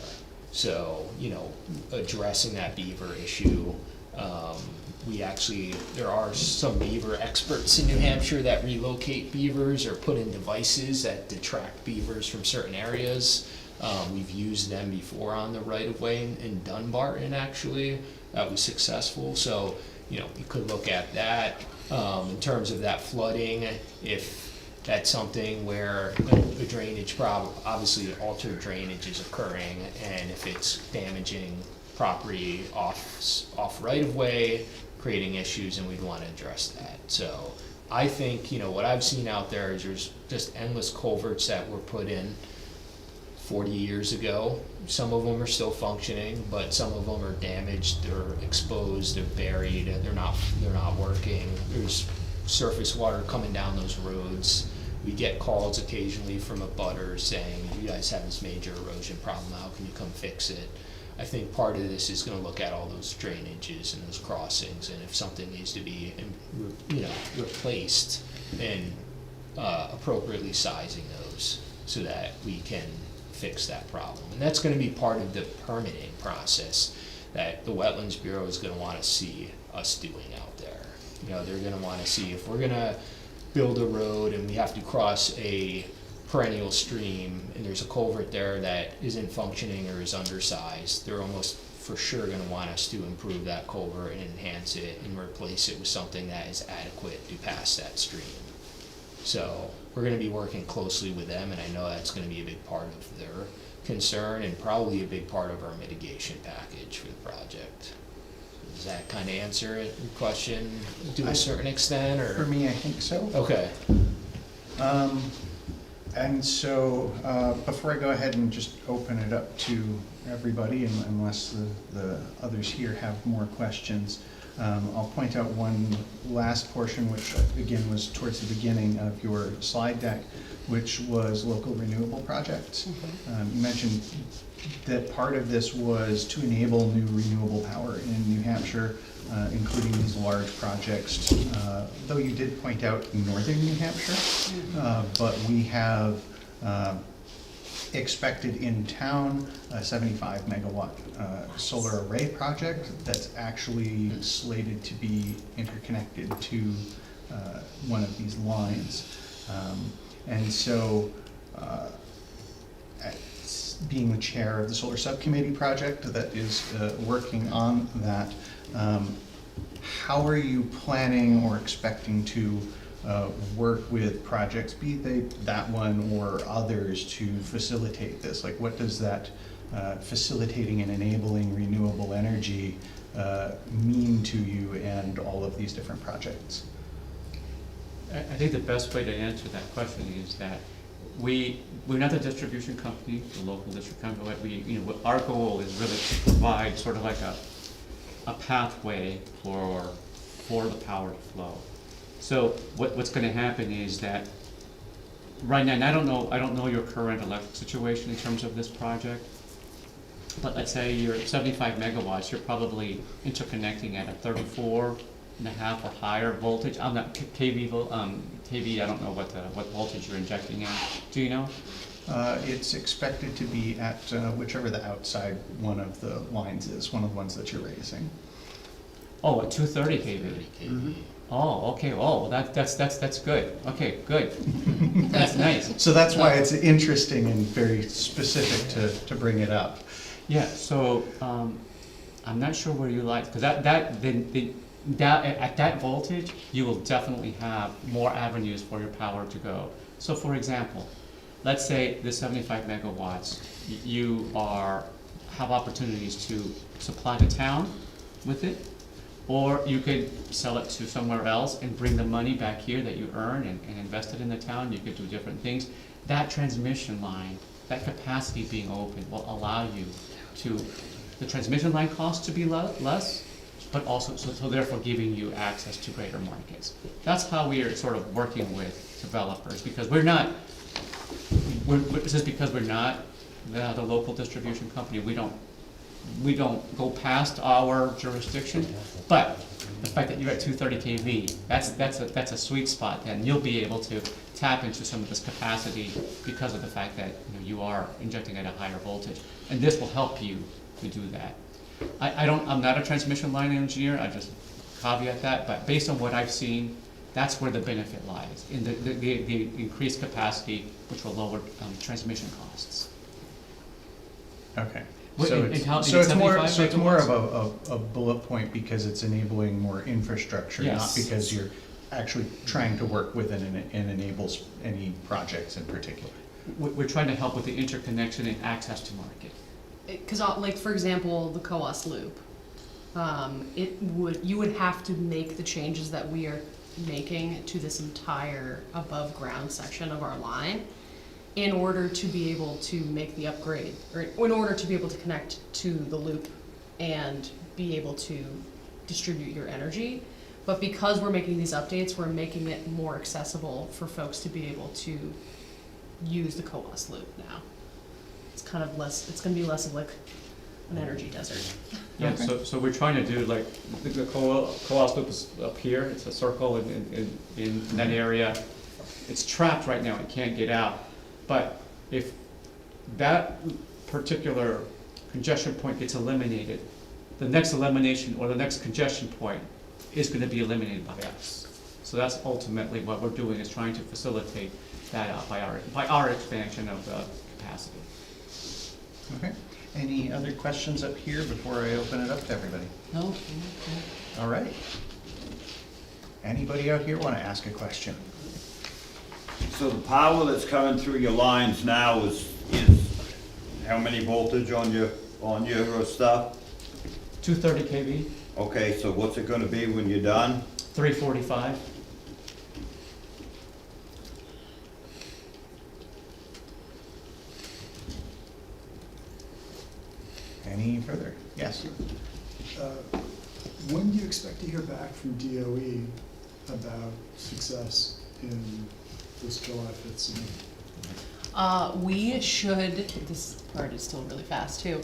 So, you know, addressing that beaver issue. There are some beaver experts in New Hampshire that relocate beavers or put in devices that detract beavers from certain areas. We've used them before on the right-of-way in Dunbarton, actually. That was successful, so, you know, you could look at that. In terms of that flooding, if that's something where a drainage problem, obviously altered drainage is occurring, and if it's damaging property off right-of-way, creating issues, and we'd wanna address that. So, I think, you know, what I've seen out there is there's just endless culverts that were put in 40 years ago. Some of them are still functioning, but some of them are damaged, they're exposed, they're buried, and they're not working. There's surface water coming down those roads. We get calls occasionally from a butter saying, you guys have this major erosion problem, how can you come fix it? I think part of this is gonna look at all those drainages and those crossings, and if something needs to be, you know, replaced, and appropriately sizing those so that we can fix that problem. And that's gonna be part of the permitting process that the Wetlands Bureau is gonna wanna see us doing out there. You know, they're gonna wanna see if we're gonna build a road and we have to cross a perennial stream and there's a culvert there that isn't functioning or is undersized, they're almost for sure gonna want us to improve that culvert and enhance it and replace it with something that is adequate to pass that stream. So we're gonna be working closely with them, and I know that's gonna be a big part of their concern and probably a big part of our mitigation package for the project. Does that kind of answer your question to a certain extent,
For
or?
me, I think so.
Okay.
And so, before I go ahead and just open it up to everybody, unless the others here have more questions, I'll point out one last portion, which again was towards the beginning of your slide deck, which was local renewable projects. You mentioned that part of this was to enable new renewable power in New Hampshire, including these large projects, though you did point out northern New Hampshire, but we have expected in town a 75 megawatt solar array project that's actually slated to be interconnected to one of these lines. And so, being the chair of the solar subcommittee project that is working on that, how are you planning or expecting to work with projects, be they that one or others, to facilitate this? Like, what does that facilitating and enabling renewable energy mean to you and all of these different projects?
I think the best way to answer that question is that we're not the distribution company, the local district company, but our goal is really to provide sort of like a pathway for the power to flow. So what's gonna happen is that right now, and I don't know your current electric situation in terms of this project, but let's say you're at 75 megawatts, you're probably interconnecting at a 34.5 or higher voltage. I'm not KV, I don't know what voltage you're injecting at. Do you know?
It's expected to be at whichever the outside one of the lines is, one of the ones that you're raising.
Oh, at 230 kV.
30 kV.
Oh, okay. Oh, that's good. Okay, good. That's nice.
So that's why it's interesting and very specific to bring it up.
Yeah. So I'm not sure where you like, because at that voltage, you will definitely have more avenues for your power to go. So, for example, let's say the 75 megawatts, you have opportunities to supply the town with it, or you could sell it to somewhere else and bring the money back here that you earn and invest it in the town. You could do different things. That transmission line, that capacity being open, will allow you to, the transmission line cost to be less, but also, so therefore giving you access to greater markets. That's how we are sort of working with developers, because just because we're not the local distribution company, we don't go past our jurisdiction, but the fact that you're at 230 kV, that's a sweet spot. Then you'll be able to tap into some of this capacity because of the fact that you are injecting at a higher voltage, and this will help you to do that. I'm not a transmission line engineer. I just caveat that, but based on what I've seen, that's where the benefit lies in the increased capacity, which will lower transmission costs.
Okay.
Wait,
So
and
it's,
how-
so it's more,
75
so it's more
megawatts?
of a bullet point because it's enabling more infrastructure, not
Yes.
because you're actually trying to work with and enables any projects in particular.
We're trying to help with the interconnection and access to market.
Because, like, for example, the COAS loop, you would have to make the changes that we are making to this entire above-ground section of our line in order to be able to make the upgrade, or in order to be able to connect to the loop and be able to distribute your energy. But because we're making these updates, we're making it more accessible for folks to be able to use the COAS loop now. It's kind of less, it's gonna be less of like an energy desert.
Yeah,
Okay.
so we're trying to do like, the co-op loop is up here, it's a circle in that area. It's trapped right now, it can't get out. But if that particular congestion point gets eliminated, the next elimination or the next congestion point is gonna be eliminated by us. So that's ultimately what we're doing, is trying to facilitate that out by our expansion of the capacity.
Okay. Any other questions up here before I open it up to everybody?
No?
All right. Anybody out here want to ask a question?
So the power that's coming through your lines now is how many voltage on your stuff?
230 kV,
Okay, so what's it gonna be when you're done?
345.
Any further? Yes.
When do you expect to hear back from DOE about success in this July 5th submission?
We should, this part is still really fast too.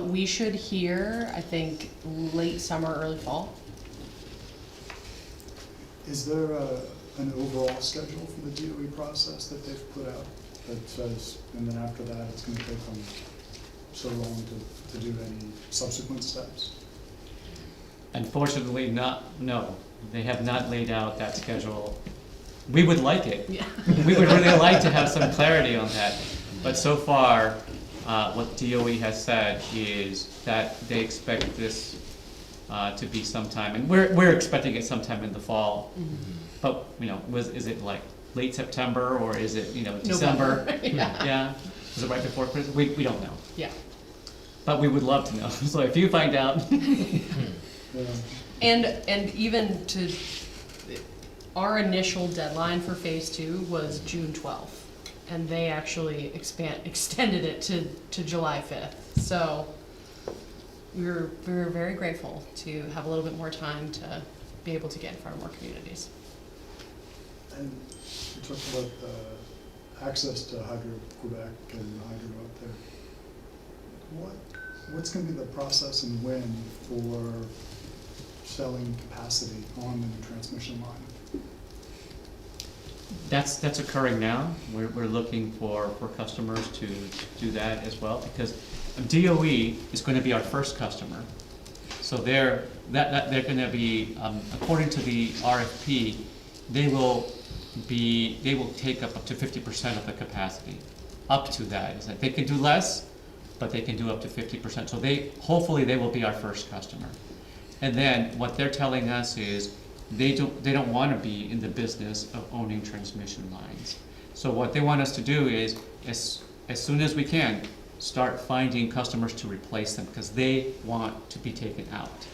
We should hear, I think, late summer, early fall.
Is there an overall schedule for the DOE process that they've put out that says, and then after that, it's gonna take them so long to do any subsequent steps?
Unfortunately, no. They have not laid out that schedule. We would like it.
Yeah.
We would really like to have some clarity on that. But so far, what DOE has said is that they expect this to be sometime, and we're expecting it sometime in the fall. But, is it like late September, or is it, December?
November. Yeah.
Yeah, is it right before Christmas? We don't know.
Yeah.
But we would love to know. So if you find out,
Yeah.
And even to, our initial deadline for phase 2 was June 12th. And they actually extended it to July 5th. So we were very grateful to have a little bit more time to be able to get in front of more communities.
And you talked about the access to Hydro-Quebec and hydro up there. What's gonna be the process and when for selling capacity on the new transmission line?
that's occurring now. We're looking for customers to do that as well, because DOE is going to be our first customer. So they're going to be, according to the RFP, they will take up to 50% of the capacity. Up to that, is that they can do less, but they can do up to 50%. So hopefully they will be our first customer. And then what they're telling us is they don't want to be in the business of owning transmission lines. So what they want us to do is, as soon as we can, start finding customers to replace them, because they want to be taken out.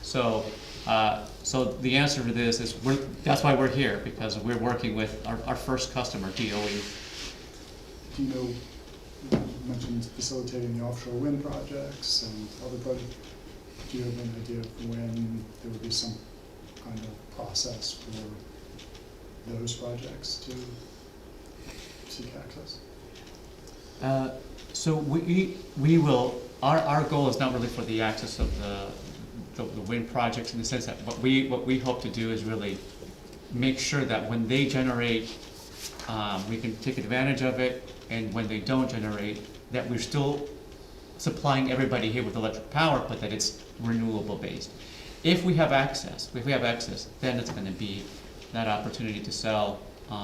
So the answer to this is that's why we're here, because we're working with our first customer, DOE.
Do you know, you mentioned facilitating the offshore wind projects and other projects. Do you have an idea of when there would be some kind of process for those projects to seek access?
So we will, our goal is not really for the access of the wind projects, in the sense that what we hope to do is really make sure that when they generate, we can take advantage of it, and when they don't generate, that we're still supplying everybody here with electric power, but that it's renewable based. If we have access, then it's going to be that opportunity to sell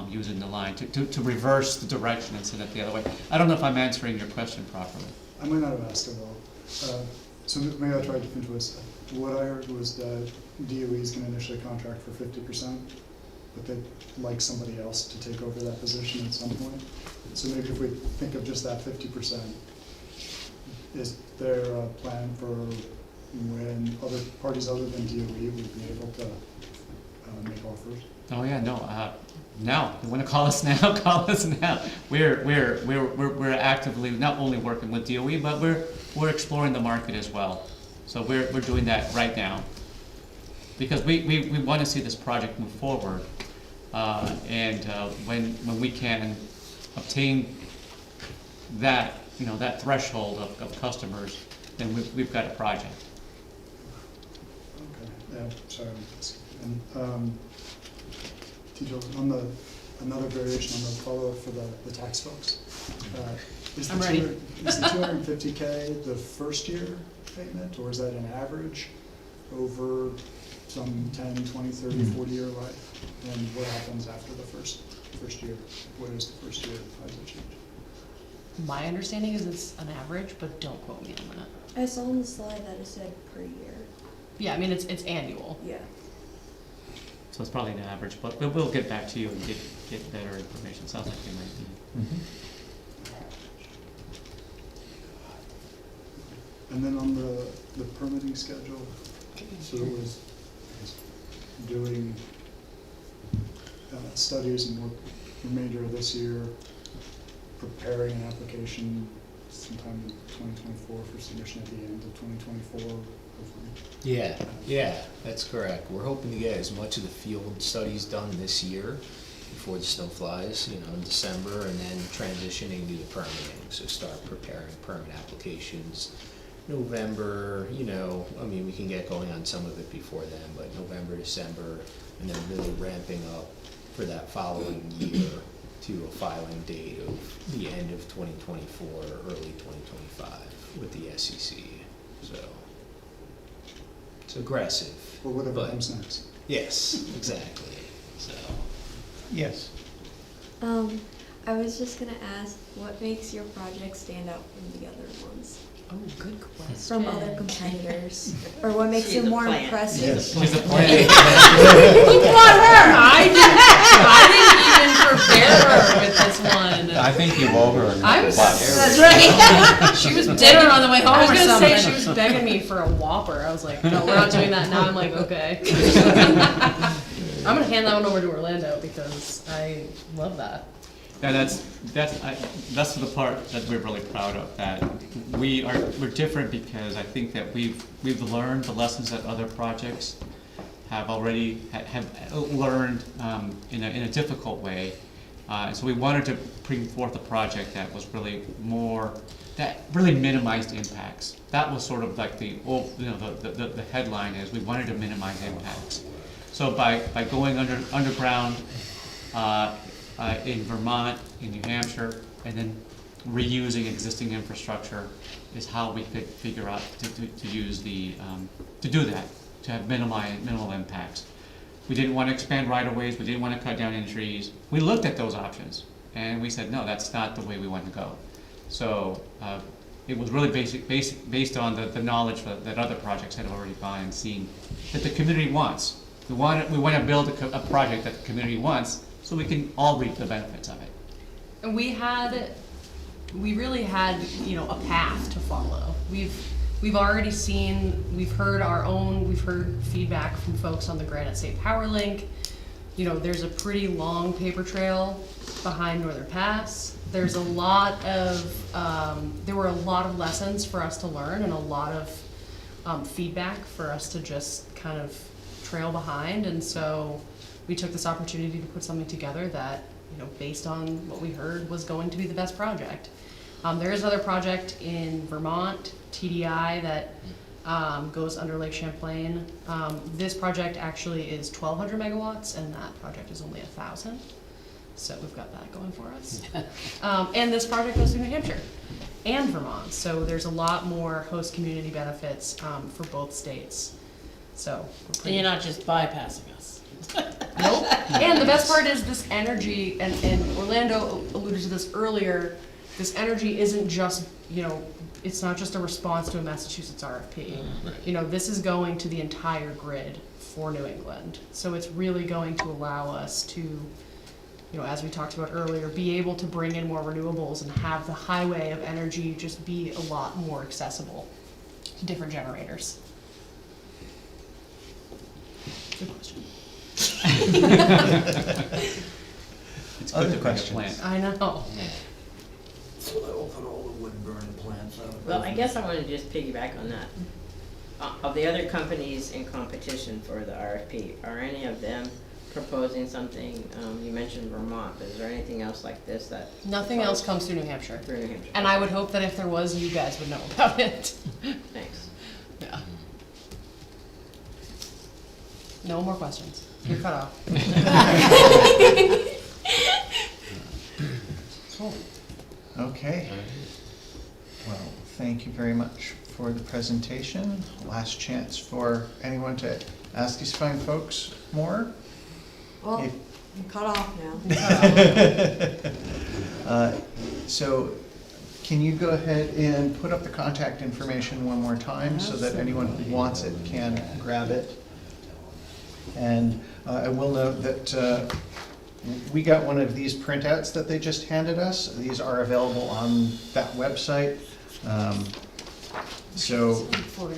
using the line to reverse the direction and send it the other way. I don't know if I'm answering your question properly.
I might not have asked it well. So maybe I'll try to finish this. What I heard was that DOE's can initially contract for 50%, but they'd like somebody else to take over that position at some point. So maybe if we think of just that 50%, is there a plan for when other parties other than DOE would be able to make offers?
Oh yeah, no. Now, you want to call us now? Call us now. We're actively not only working with DOE, but we're exploring the market as well. So we're doing that right now because we want to see this project move forward, and when we can obtain that that threshold of customers, then we've got a project.
Okay, yeah, sorry. And Tito, on another variation on the follow-up for the tax folks. Is
I'm ready.
Is the 250K the first year payment, or is that an average over some 10, 20, 30, 40 year life? And what happens after the first year? What is the first year? How does it change?
My understanding is it's an average, but don't quote me on that.
I saw on the slide that it said per year.
Yeah, I mean, it's annual.
Yeah.
So it's probably an average, but we'll get back to you and get better information. Sounds like you might be.
And then on the permitting schedule, so it was doing studies and work remainder of this year, preparing an application sometime in 2024 for submission at the end of 2024, hopefully.
Yeah, that's correct. We're hoping to get as much of the field studies done this year before the snow flies, in December, and then transitioning to the permitting. So start preparing permit applications November, I mean, we can get going on some of it before then, but November, December, and then really ramping up for that following year to a filing date of the end of 2024 or early 2025 with the SEC. So it's aggressive.
Or whatever
but-
comes next.
Yes, exactly. So
Yes.
I was just gonna ask, what makes your project stand out from the other ones?
Oh, good question.
From other competitors? Or what makes it more impressive?
Yes.
She's a plan.
I didn't even prepare her with this one.
I think you've over.
That's right.
She was
Dinner on the way home
I was
or
gonna say she
something.
was begging me for a Whopper. I was like, no, we're not doing that now. I'm like, okay. I'm gonna hand that one over to Orlando because I love that.
Yeah, that's the part that we're really proud of. That we're different because I think that we've learned the lessons that other projects have already have learned in a difficult way. So we wanted to bring forth a project that was really that really minimized impacts. That was sort of like the headline is we wanted to minimize impacts. So by going underground in Vermont, in New Hampshire, and then reusing existing infrastructure is how we could figure out to use to do that, to have minimal impacts. We didn't want to expand right-of-ways, we didn't want to cut down any trees. We looked at those options, and we said, no, that's not the way we want to go. So it was really based on the knowledge that other projects had already gone and seen that the community wants. We want to build a project that the community wants, so we can all reap the benefits of it.
And we really had, a path to follow. We've already seen, we've heard feedback from folks on the Granite State Power Link. There's a pretty long paper trail behind Northern Pass. There's there were a lot of lessons for us to learn and a lot of feedback for us to just kind of trail behind. And so we took this opportunity to put something together that, based on what we heard, was going to be the best project. There is another project in Vermont, TDI, that goes under Lake Champlain. This project actually is 1,200 megawatts, and that project is only 1,000. So we've got that going for us. And this project goes through New Hampshire and Vermont. So there's a lot more host community benefits for both states. So we're
And you're not just bypassing us.
Nope. And the best part is this energy, and Orlando alluded to this earlier, this energy isn't just, you know, it's not just a response to a Massachusetts RFP. You know, this is going to the entire grid for New England. So it's really going to allow us to, you know, as we talked about earlier, be able to bring in more renewables and have the highway of energy just be a lot more accessible to different generators. Good question.
It's
Other
good to bring a
questions?
plant.
I know.
So that will put all the wood burning plants out.
Well, I guess I want to just piggyback on that. Of the other companies in competition for the RFP, are any of them proposing something? You mentioned Vermont, but is there anything else like this that?
Nothing else comes through New Hampshire.
Through New Hampshire?
And I would hope that if there was, you guys would know about it.
Thanks.
Yeah. No more questions. You're cut off.
Cool. Okay. Well, thank you very much for the presentation. Last chance for anyone to ask these fine folks more.
Well,
If-
I'm cut off now.
So can you go ahead and put up the contact information one more time so that anyone who wants it can grab it? And I will note that we got one of these printouts that they just handed us. These are available on that website. So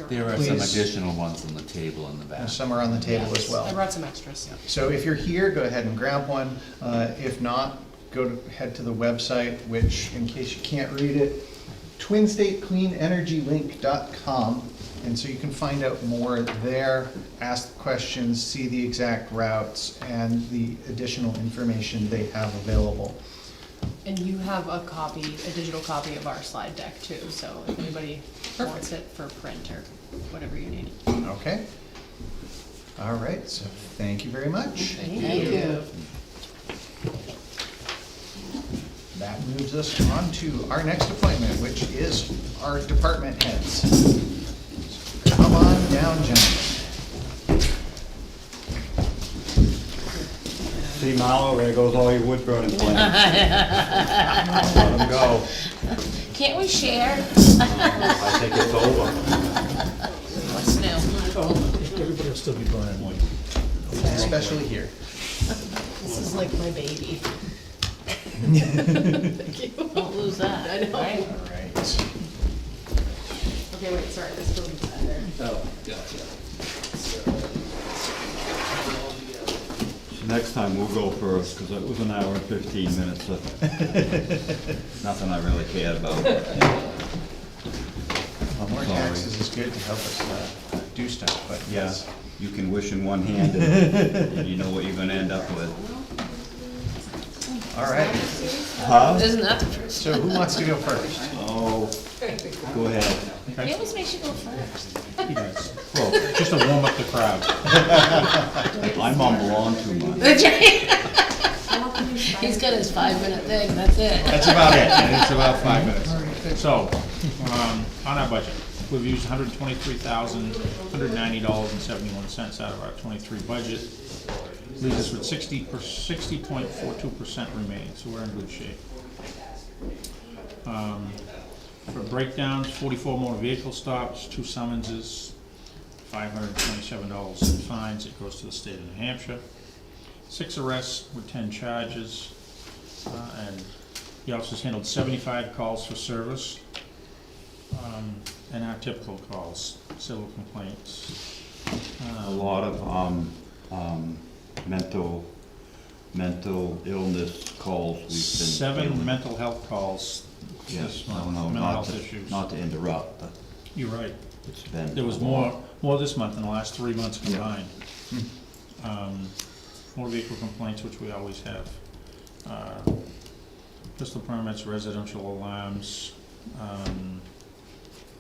There are some
Please.
additional ones on the table in the back.
some are on the table as well.
I brought some extras, yeah.
So if you're here, go ahead and grab one. If not, head to the website, which, in case you can't read it, twinstatecleanenergylink.com. And so you can find out more there, ask questions, see the exact routes, and the additional information they have available.
And you have a copy, a digital copy of our slide deck too, so if anybody wants it for print or whatever you need.
Okay? All right, so thank you very much.
Thank you.
That moves us on to our next appointment, which is our department heads. Come on down, gentlemen.
See, Marlo, there goes all your wood burning plants. Let them go.
Can't we share?
I think it's over.
What's new?
Everybody will still be burning wood.
Especially here.
This is like my baby.
Don't lose that,
I know.
right?
All right.
Okay, wait, sorry, this building's better.
Oh, gotcha.
Next time we'll go first, because it was an hour and 15 minutes of nothing I really cared about.
Well, more
Sorry.
taxes is good to help us do stuff, but yes.
Yeah, you can wish in one hand and you know what you're gonna end up with.
All right,
Huh?
Isn't that the first?
so who wants to go first?
Oh, go ahead.
He always makes you go first.
He does. Well, just to warm up the crowd.
I mumble on too much.
He's got his 5-minute thing, that's it.
That's about it, and it's about 5 minutes. So, on our budget, we've used $123,190.71 out of our '23 budget. Leaves us with 60.42% remaining, so we're in good shape. For breakdowns, 44 motor vehicle stops, 2 summonses, $527 in fines, it goes to the state of New Hampshire. 6 arrests with 10 charges, and the officers handled 75 calls for service, and our typical calls, civil complaints.
A lot of, mental illness calls we've been.
7
dealing with.
mental health calls
Yes,
this month,
no,
mental
not
health
to,
issues.
not to interrupt, but
You're right.
it's been.
There was
a lot.
more this month than the last 3 months combined. Motor vehicle complaints, which we always have. Pistol permits, residential alarms.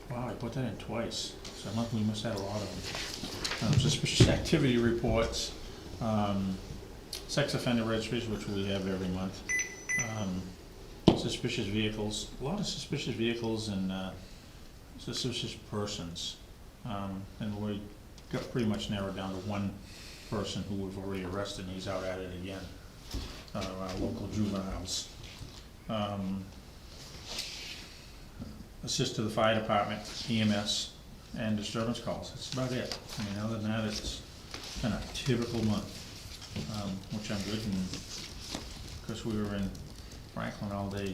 Wow, I put that in twice, so we must have a lot of them. Suspicious activity reports, sex offender registries, which we have every month. Suspicious vehicles, a lot of suspicious vehicles and suspicious persons. And we got pretty much narrowed down to one
person who we've already arrested, and he's out at it again, our local juveniles. Assist to the fire department, EMS, and disturbance calls, that's about it. I mean, other than that, it's been a typical month, which I'm good, and, because we were in Franklin all day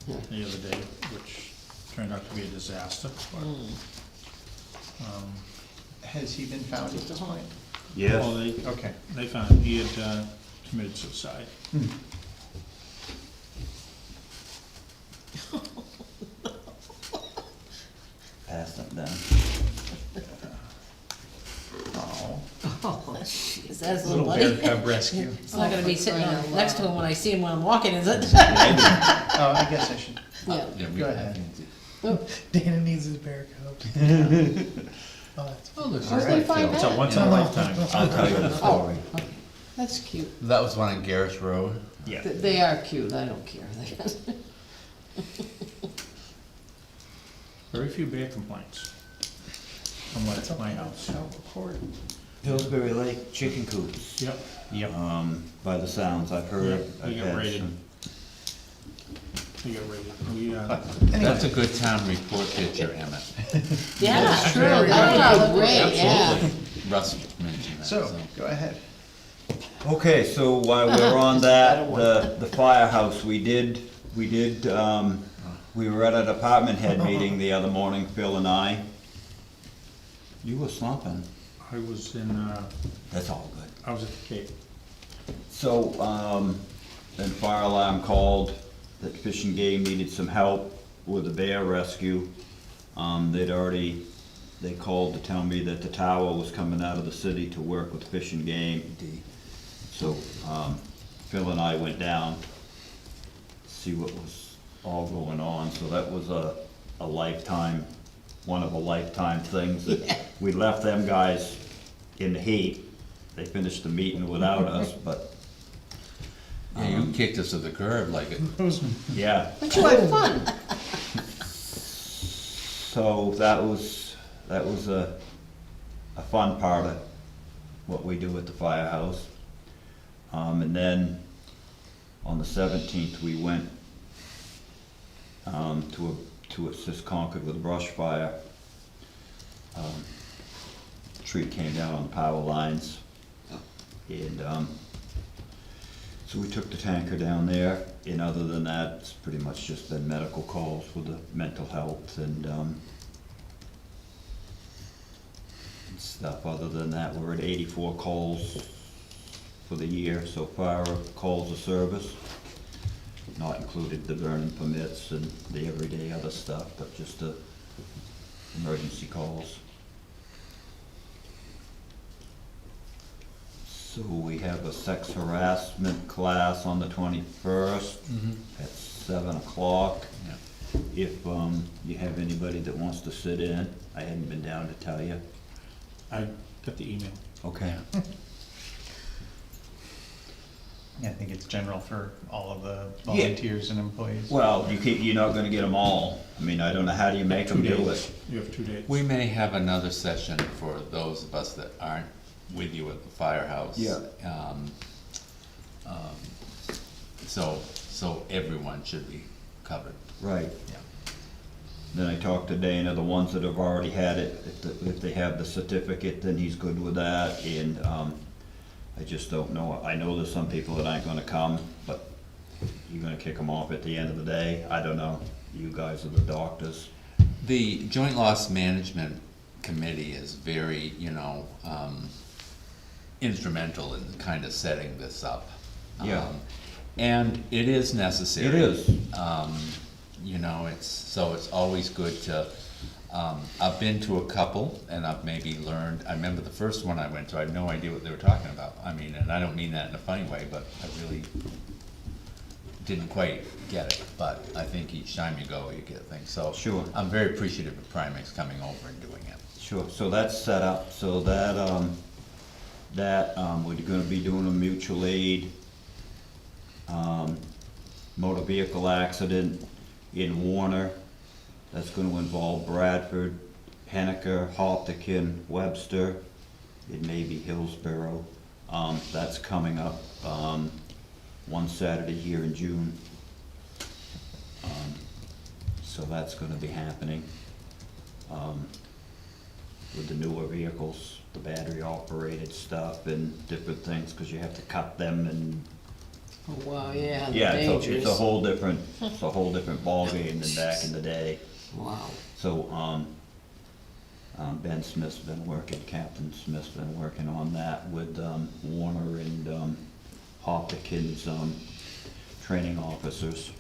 the other day, which turned out to be a disaster, but,
Has he been found at this point?
Yes.
well,
Okay.
they found he had committed suicide.
Pass that down.
Oh.
Oh, jeez, that's a
Little
little
bear
buddy.
cub rescue.
It's not gonna be sitting next to him when I see him when I'm walking, is it?
Oh, I guess I should.
Yeah.
Go ahead.
Dana needs his bear cub. Oh, that's
Oh, there's
Where'd they find
It's a
that?
once in a lifetime.
I'll tell you the story.
Okay. That's cute.
That was one on Garrish Road.
Yeah.
They are cute, I don't care.
Very few bear complaints from like my house.
Pillsbury Lake chicken coops.
Yep. Yep.
By the sounds I've heard.
Yep,
I've
we got
had
raided.
some-
We got raided. We,
That's a good town report picture, Emmett.
Yeah,
That's
true,
true.
that would be great, yeah.
Russ mentioned that,
So, go ahead.
Okay, so while we're on that, the firehouse, we were at a department head meeting the other morning, Phil and I. You were slumping.
I was in,
That's all good.
I was at the Cape.
So, then fire alarm called that Fish and Game needed some help with the bear rescue. They called to tell me that the tower was coming out of the city to work with Fish and Game. So, Phil and I went down, to see what was all going on, so that was a lifetime, one of a lifetime things that, we left them guys in the heat. They finished the meeting without us, but,
Yeah, you kicked us to the curb like it.
yeah.
But you had fun.
So that was a fun part of what we do at the firehouse. And then on the 17th, we went to assist Concord with a brush fire. Tree came down on the power lines, and so we took the tanker down there. And other than that, it's pretty much just been medical calls for the mental health and stuff. Other than that, we're at 84 calls for the year so far of calls of service, not included the burning permits and the everyday other stuff, but just the emergency calls. So we have a sex harassment class on the 21st at 7 o'clock.
Yeah.
If you have anybody that wants to sit in, I hadn't been down to tell you.
I got the email.
Okay.
Yeah, I think it's general for all of the volunteers and employees.
Well, you're not gonna get them all. I mean, I don't know, how do you make them do it?
You have 2 days.
We may have another session for those of us that aren't with you at the firehouse.
Yeah.
So everyone should be covered.
Right.
Yeah.
Then I talked to Dana, the ones that have already had it, if they have the certificate, then he's good with that, and, I just don't know, I know there's some people that aren't gonna come, but you're gonna kick them off at the end of the day, I don't know, you guys are the doctors.
The Joint Loss Management Committee is very, instrumental in kind of setting this up.
Yeah.
And it is necessary.
It is.
It's always good to, I've been to a couple and I've maybe learned, I remember the first one I went to, I had no idea what they were talking about. I mean, and I don't mean that in a funny way, but I really didn't quite get it. But I think each time you go, you get things. So
Sure.
I'm very appreciative of Primex coming over and doing it.
Sure, so that's set up, so we're gonna be doing a mutual aid, motor vehicle accident in Warner. That's gonna involve Bradford, Henniker, Halterkin, Webster, it may be Hillsborough. That's coming up, one Saturday here in June. So that's gonna be happening. With the newer vehicles, the battery operated stuff and different things, cause you have to cut them and,
Oh, wow, yeah, the
yeah, it's
dangers.
a whole different, it's a whole different ballgame than back in the day.
Wow.
So, Ben Smith's been working, Captain Smith's been working on that with, Warner and, Hopkins, training officers.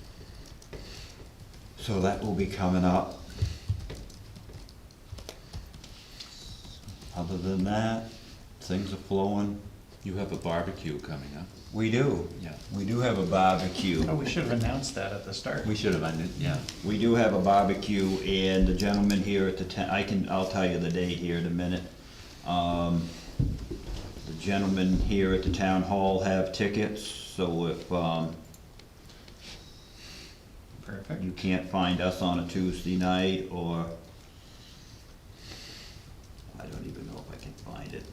So that will be coming up. Other than that, things are flowing.
You have a barbecue coming up.
We do.
Yeah.
We do have a barbecue.
Oh, we should have announced that at the start.
We should have ended, yeah.
We do have a barbecue, and the gentleman here at the I'll tell you the date here in a minute. The gentlemen here at the town hall have tickets, so if,
Perfect.
you can't find us on a Tuesday night, or, I don't even know if I can find it.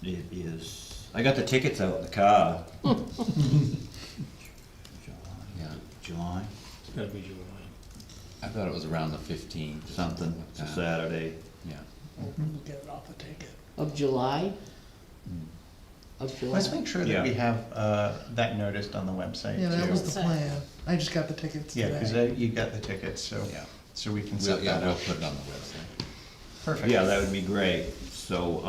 It is, I got the tickets out in the car.
Yeah.
July,
It's gotta be July.
I thought it was around the 15th.
something, it's a
like that.
Saturday.
Yeah.
We'll get it off the ticket.
Of July? Of July?
Let's make sure
Yeah.
that we have, that noticed on the website too.
Yeah, that was the
What's that?
plan. I just got the tickets
Yeah,
today.
cause you got the tickets, so,
Yeah.
so we can
We'll,
set
yeah,
that
we'll
up.
put it on the website.
Perfect.
Yeah, that would be great, so,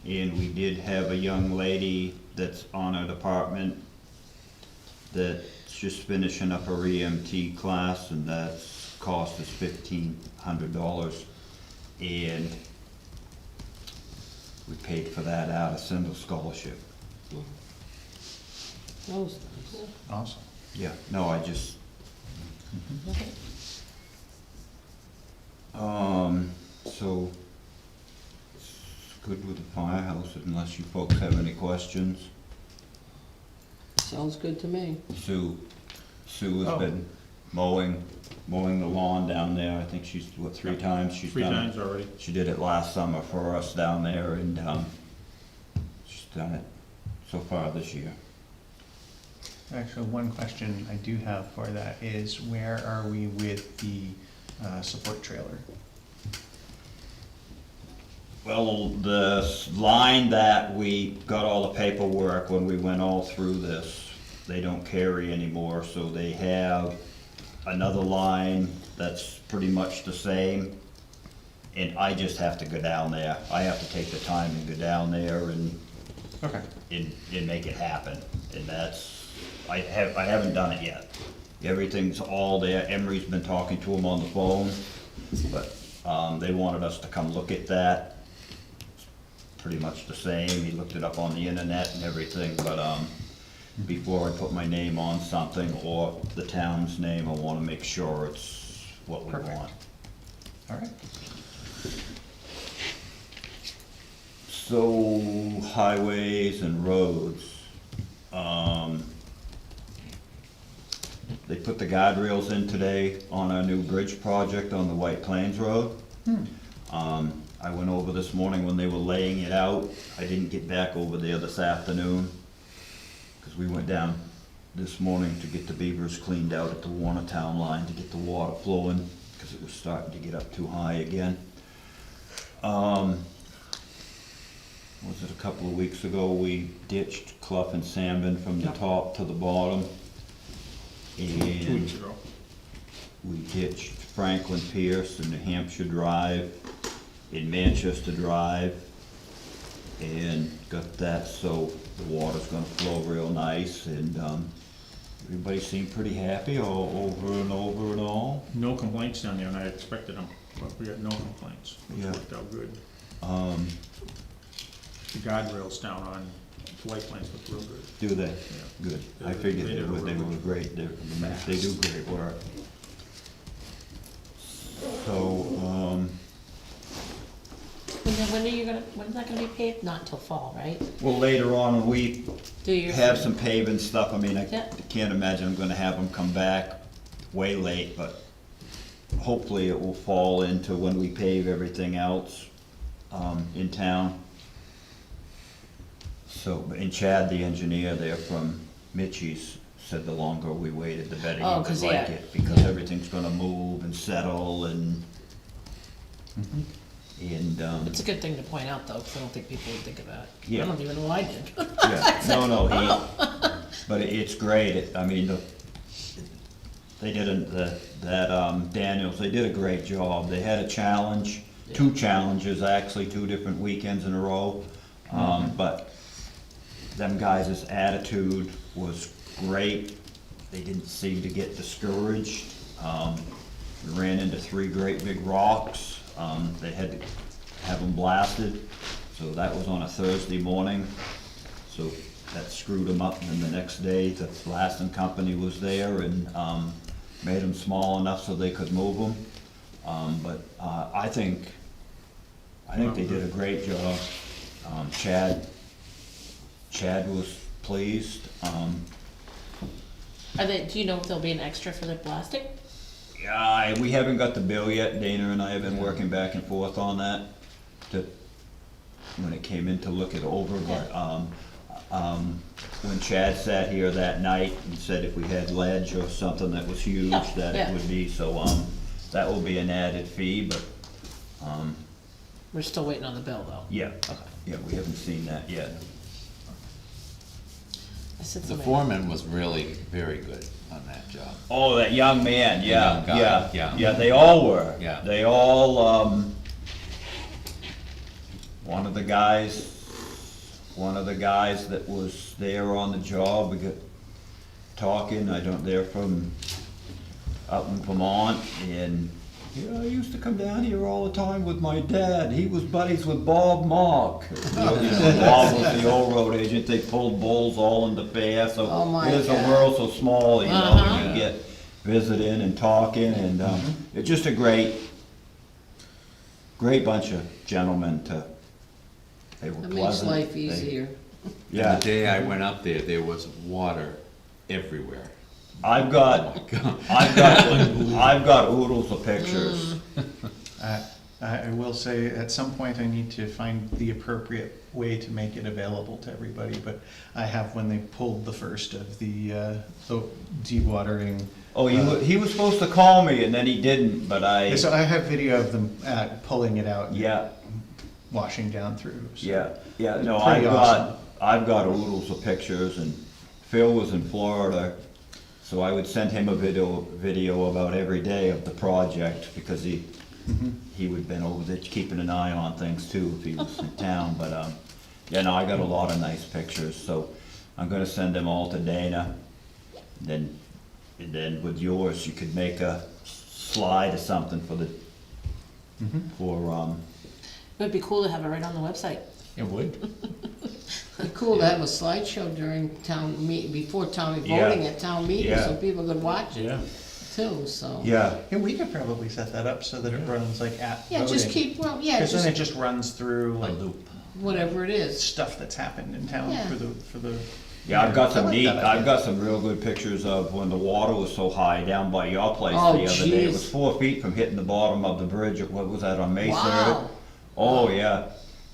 and we did have a young lady that's on our department that's just finishing up her EMT class, and that's cost us $1,500. And we paid for that out of single scholarship.
That was nice.
Awesome.
Yeah, no, I just. So, it's good with the firehouse unless you folks have any questions.
Sounds good to me.
Sue has
Oh.
been mowing the lawn down there. I think she's, what, 3 times she's
Three
done it?
times already.
She did it last summer for us down there, and, she's done it so far this year.
Actually, one question I do have for that is, where are we with the, support trailer?
Well, the line that we got all the paperwork when we went all through this, they don't carry anymore, so they have another line that's pretty much the same. And I just have to go down there. I have to take the time and go down there and
Okay.
make it happen. And that's, I haven't done it yet. Everything's all there. Emery's been talking to him on the phone, but, they wanted us to come look at that. Pretty much the same. He looked it up on the internet and everything, but, before I put my name on something or the town's name, I wanna make sure it's what we
Perfect.
want.
All right.
So, highways and roads, they put the guardrails in today on our new bridge project on the White Plains Road. I went over this morning when they were laying it out. I didn't get back over there this afternoon, cause we went down this morning to get the beavers cleaned out at the Warner Town line to get the water flowing, cause it was starting to get up too high again. Was it a couple of weeks ago, we ditched Clough and Salmon from the top to the bottom.
2
And
weeks ago.
we ditched Franklin Pierce and New Hampshire Drive, in Manchester Drive, and got that so the water's gonna flow real nice, and, everybody seemed pretty happy all over and over and all.
No complaints down there, and I expected them, but we got no complaints, which
Yeah.
worked out good. The guardrails down on White Plains looked real good.
Do they?
Yeah.
Good.
They
I
did-
figured
they
they
did a
would, they
really
were
good
great, they do great work. So,
when's that gonna be paved? Not until fall, right?
well, later on, when we
Do your.
have some paving stuff, I mean, I
Yeah.
can't imagine I'm gonna have them come back way late, but hopefully it will fall into when we pave everything else. in town. So, and Chad, the engineer there from Mitchie's, said the longer we waited, the better
Oh,
you would
'cause,
like
yeah.
it, because everything's gonna move and settle and,
It's a good thing to point out though, because I don't think people would think about it.
Yeah.
I don't even know I did.
yeah, no, but it's great, I mean, they did, Daniels, they did a great job, they had a challenge, two challenges, actually, 2 different weekends in a row, but them guys' attitude was great, they didn't seem to get discouraged, we ran into 3 great big rocks, they had to have them blasted, so that was on a Thursday morning, so that screwed them up, and then the next day, the blasting company was there and, made them small enough so they could move them, but, I think they did a great job, Chad was pleased,
Do you know if there'll be an extra for the plastic?
yeah, we haven't got the bill yet, Dana and I have been working back and forth on that, when it came in to look it over, but, when Chad sat here that night and said if we had ledge or something that was huge,
Yeah,
that
yeah.
it would be, so, that will be an added fee, but,
We're still waiting on the bill though.
yeah, yeah, we haven't seen that yet.
I said
The
something.
foreman was really very good on that job.
Oh, that young man, yeah,
young guy,
yeah,
yeah.
yeah, they all were.
Yeah.
They all, one of the guys that was there on the job, we got talking, they're from up in Vermont, and, yeah, I used to come down here all the time with my dad, he was buddies with Bob Mock. Bob was the old road agent, they pulled bulls all in the fair, so
Oh, my
it is a
God.
world so small, you know,
Uh-huh.
when you get visiting and talking, and, it's just a great bunch of gentlemen they were
That
pleasant.
makes life
They-
easier.
Yeah,
The day I went up there was water everywhere.
I've got oodles of pictures.
I will say, at some point, I need to find the appropriate way to make it available to everybody, but I have when they pulled the first of the dewatering.
Oh, he was supposed to call me and then he didn't, but
So I have video of them pulling it out and
yeah,
washing down through. so.
yeah, no,
Pretty awesome.
I've got oodles of pictures, and Phil was in Florida, so I would send him a video about every day of the project, because he would've been over there keeping an eye on things too, if he was in town, but, yeah, no, I got a lot of nice pictures, so I'm gonna send them all to Dana, and then with yours, you could make a slide or something for
It'd be cool to have it right on the website.
It would.
It'd be cool to have a slideshow during before voting at town meeting,
Yeah.
so people could watch it
Yeah.
too, so.
yeah,
Yeah, we could probably set that up so that it runs like at
Yeah, just keep,
Because then it just runs through
A
like
loop.
whatever it is.
stuff that's happened in town
Yeah.
for the.
yeah, I've got some
I like
neat,
that idea.
I've got some real good pictures of when the water was so high down by your place the
Oh,
other day. It
jeez.
was 4 feet from hitting the bottom of the bridge, what was that, on May 3rd?
Wow.
Oh, yeah.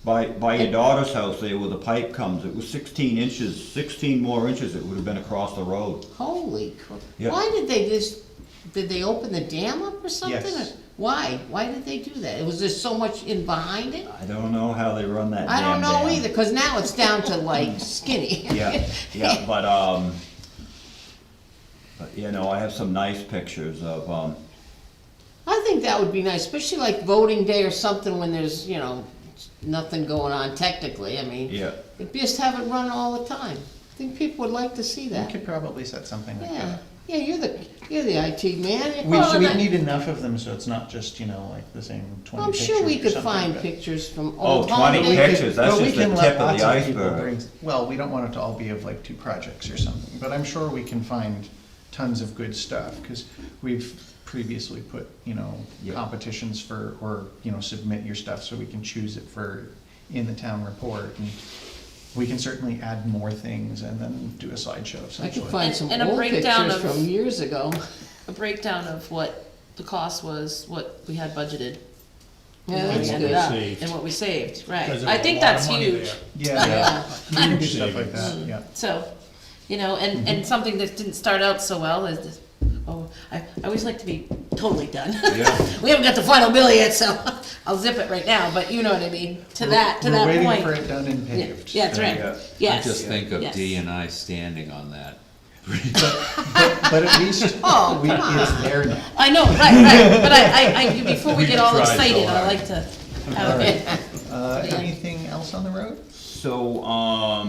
By your daughter's house there where the pipe comes, it was 16 inches, 16 more inches, it would have been across the road.
Holy crap.
Yeah.
Why did they open the dam up or something?
Yes.
Or Why? Why did they do that? Was there so much in behind it?
I don't know how they run that
I
damn
don't know
dam.
either, cause now it's down to like skinny.
Yeah, but you know, I have some nice pictures of,
I think that would be nice, especially like voting day or something when there's, nothing going on technically, I mean.
yeah.
Just have it run all the time. I think people would like to see
We
that.
could probably set something like
Yeah,
that.
yeah, you're the IT man.
We
Well, that-
need enough of them so it's not just, like the same 20
I'm
pictures
sure we
or
could
something,
find
but-
pictures from
Oh,
old
20
holiday.
pictures, that's
Well, we
just the
can let
tip of
lots
the
people
iceberg.
bring- Well, we don't want it to all be of like 2 projects or something, but I'm sure we can find tons of good stuff, because we've previously put,
Yeah.
competitions for, or, submit your stuff so we can choose it for in the town report, and we can certainly add more things and then do a slideshow
I
essentially.
could find some
And a
old
breakdown
pictures
of-
from years ago.
A breakdown of what the cost was, what we had budgeted.
Yeah,
And
we
what
ended
we
up,
saved.
and what we saved, right.
Because there
I
was a
think
lot of
that's
money
huge.
there.
Yeah, huge stuff like
Savings.
that, yeah.
So, you know, and something that didn't start out so well is this, I always like to be totally done.
Yeah.
We haven't got the final bill yet, so I'll zip it right now, but you know what I mean, to that
We're
point.
waiting for it done and
Yeah,
paved.
yeah, that's right,
Yeah.
yes.
I just think of
Yes.
Dee and I standing on that.
But at least
Oh,
we,
come on.
it's there now.
I know, right, but I, before we
We
get all
tried so
excited, I
hard.
like to have it. Yeah.
Anything else on the road?
So,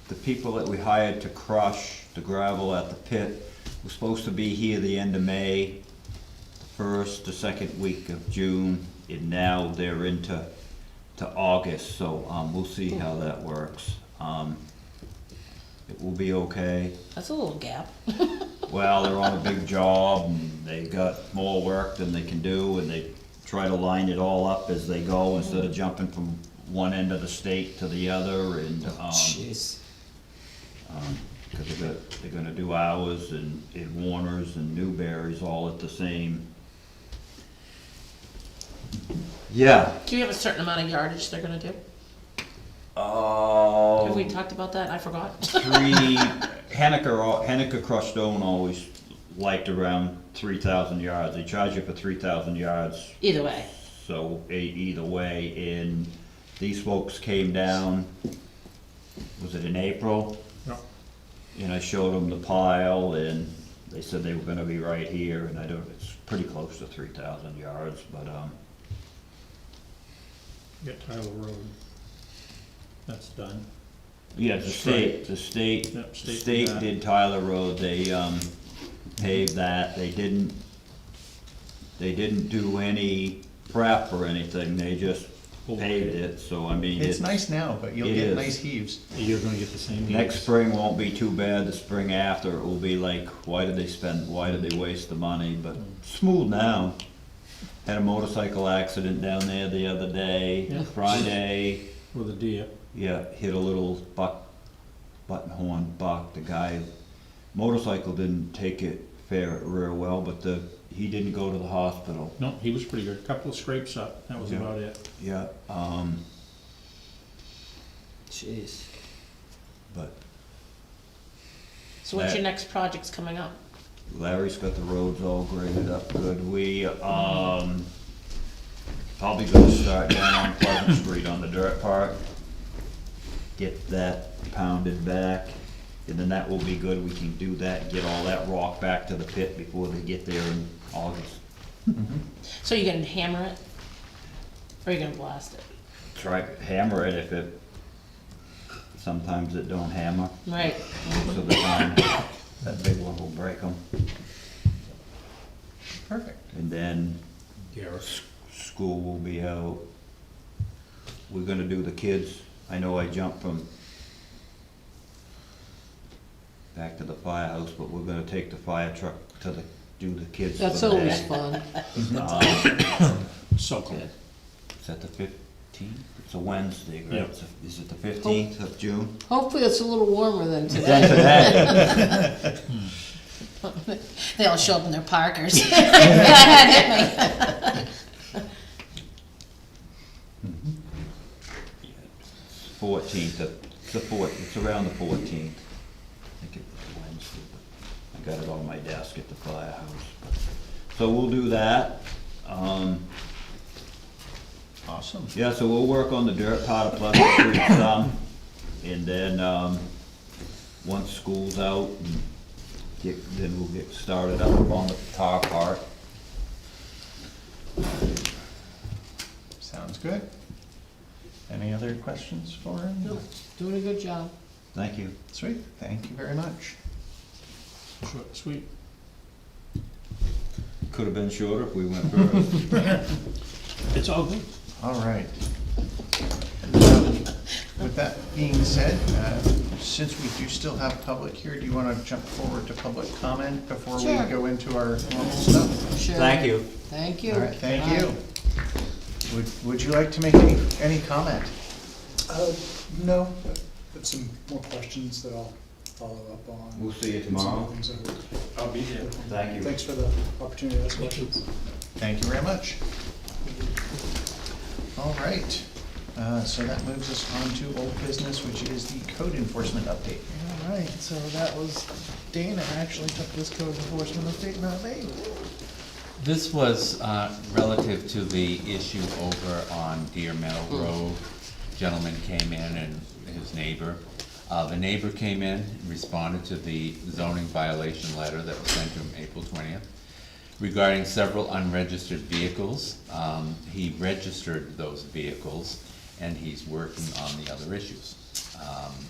the people that we hired to crush the gravel at the pit were supposed to be here the end of May, the second week of June, and now they're into August, so, we'll see how that works. It will be okay.
That's a little gap.
Well, they're on a big job, and they got more work than they can do, and they try to line it all up as they go, instead of jumping from one end of the state to the other, and,
Jeez.
cause they're gonna do ours and Warner's and Newberry's all at the same. Yeah.
Do you have a certain amount of yardage they're gonna do? Have we talked about that? I forgot.
Henniker crushed stone always liked around 3,000 yards. They charge you for 3,000 yards.
Either way.
So either way, and these folks came down, was it in April?
Yeah.
And I showed them the pile, and they said they were gonna be right here, and it's pretty close to 3,000 yards, but,
Get Tyler Road. That's done.
yeah, the state
Yep, state did
state
that.
did Tyler Road, they, paved that, they didn't do any prep or anything, they just paved it, so I mean,
It's nice now, but you'll
it
get
is.
nice heaves.
You're gonna get the same.
Next
yields.
spring won't be too bad, the spring after, it will be like, why did they waste the money, but smooth now. Had a motorcycle accident down there the other day,
Yeah.
Friday,
With a deer.
yeah, hit a little button horn buck, the guy, motorcycle didn't take it real well, but he didn't go to the hospital,
No, he was pretty good. Couple of scrapes up, that was
Yeah.
about it.
yeah,
Jeez.
but
So what's your
That-
next projects coming up?
Larry's got the roads all graded up good. We, probably gonna start down on Pleasant Street on the dirt part. Get that pounded back, and then that will be good. We can do that, get all that rock back to the pit before they get there in August.
So you're gonna hammer it? Or you're gonna blast it?
Try hammer it if it, sometimes it don't hammer.
Right.
Most of the time, that big one will break them.
Perfect.
And then
Garrett.
school will be out. We're gonna do the kids, I know I jumped from back to the firehouse, but we're gonna take the fire truck do the kids for
That's
the
always
day.
fun.
So cool.
Is that the 15th? It's a Wednesday, right?
Yeah.
Is it the 15th of June?
Hopefully it's a little warmer than
Then
today.
today.
They all show up in their Parkers. That hit me.
14th, it's around the 14th. I think it's Wednesday, but I got it on my desk at the firehouse. So we'll do that.
Awesome.
Yeah, so we'll work on the dirt part of Pleasant Street some, and then, once school's out, then we'll get started up on the tar part.
Sounds good. Any other questions for him?
No, doing a good job.
Thank you.
Sweet, thank you very much.
Short and sweet.
Could've been shorter if we went further.
It's all good.
All right. With that being said, since we do still have public here, do you want to jump forward to public comment before we
Sure.
go into our normal stuff?
Sure.
Thank you.
Thank you.
All right, thank
Bye.
you. Would you like to make any comment?
No, but some more questions that I'll follow up on.
We'll see you
Some
tomorrow.
other things that would-
I'll be here.
Thank you.
Thanks for the opportunity to ask questions.
Thank you very much. All right, so that moves us on to old business, which is the code enforcement update.
All right, so that was, Dana actually took this code enforcement update, not me.
This was relative to the issue over on Deer Meadow Road. Gentleman came in and his neighbor. The neighbor came in, responded to the zoning violation letter that was sent to him April 20th regarding several unregistered vehicles. He registered those vehicles and he's working on the other issues.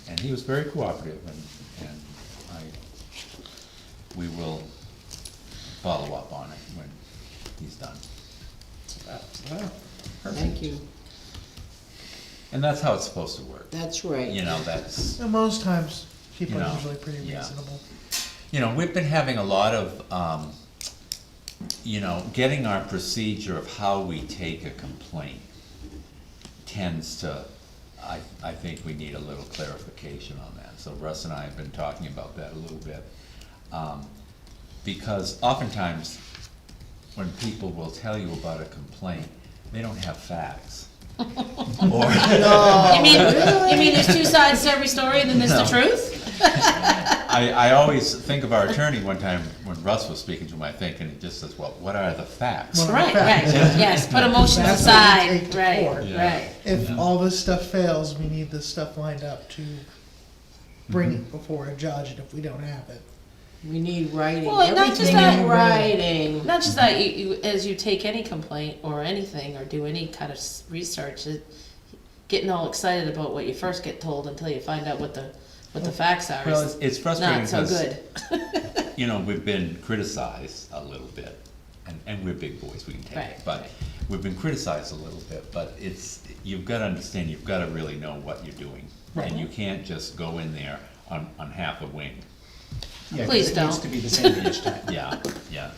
And he was very cooperative and we will follow up on it when he's done.
Thank you.
And that's how it's supposed to work.
That's right.
You know, that's,
And most times, people
You know,
are usually pretty
yeah.
reasonable.
you know, we've been having a lot of, you know, getting our procedure of how we take a complaint tends to, I think we need a little clarification on that. So Russ and I have been talking about that a little bit. Because oftentimes, when people will tell you about a complaint, they don't have facts. Or,
You mean there's two sides to every story and then there's the truth?
I always think of our attorney one time, when Russ was speaking to him, I think, and he just says, well, what are the facts?
Well,
Right, right, yes, put emotions
That's what we
aside,
take to
right,
court.
Yeah.
right.
If all this stuff fails, we need this stuff lined up to bring it before a judge, and if we don't have it.
We need writing,
Well, not just
everything
that-
in writing.
Not just that, as you take any complaint or anything, or do any kind of research, getting all excited about what you first get told until you find out what the facts are
Well,
is
it's frustrating
not so
because,
good.
you know, we've been criticized a little bit, and we're big boys, we can take
Right,
it, but
right.
we've been criticized a little bit, but it's, you've gotta understand, you've gotta really know what you're doing.
Right.
And you can't just go in there on half a wing.
Yeah, 'cause
Please
it needs
don't.
to be the same each time.
Yeah, yeah.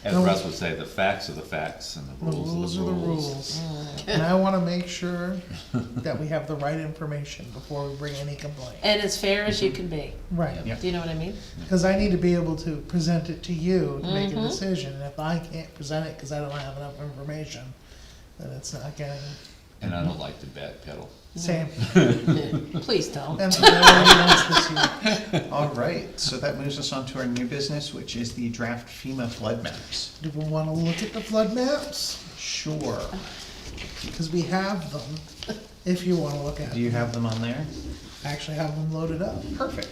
As
No.
Russ would say, the facts are the facts and the
The
rules
rules are the rules. And I wanna make sure that we have the right information before we bring any complaint.
And as fair as you can be,
Right,
Yep.
do you know what I mean?
because I need to be able to present it to you to make a decision, and if I can't present it because I don't have enough information, then it's not getting,
And I don't like to backpedal.
same.
Please don't.
And so that once this year.
All right, so that moves us on to our new business, which is the draft FEMA flood maps.
Do we wanna look at the flood maps?
Sure.
Because we have them, if you wanna look at
Do you
them.
have them on there?
I actually have them loaded up.
Perfect.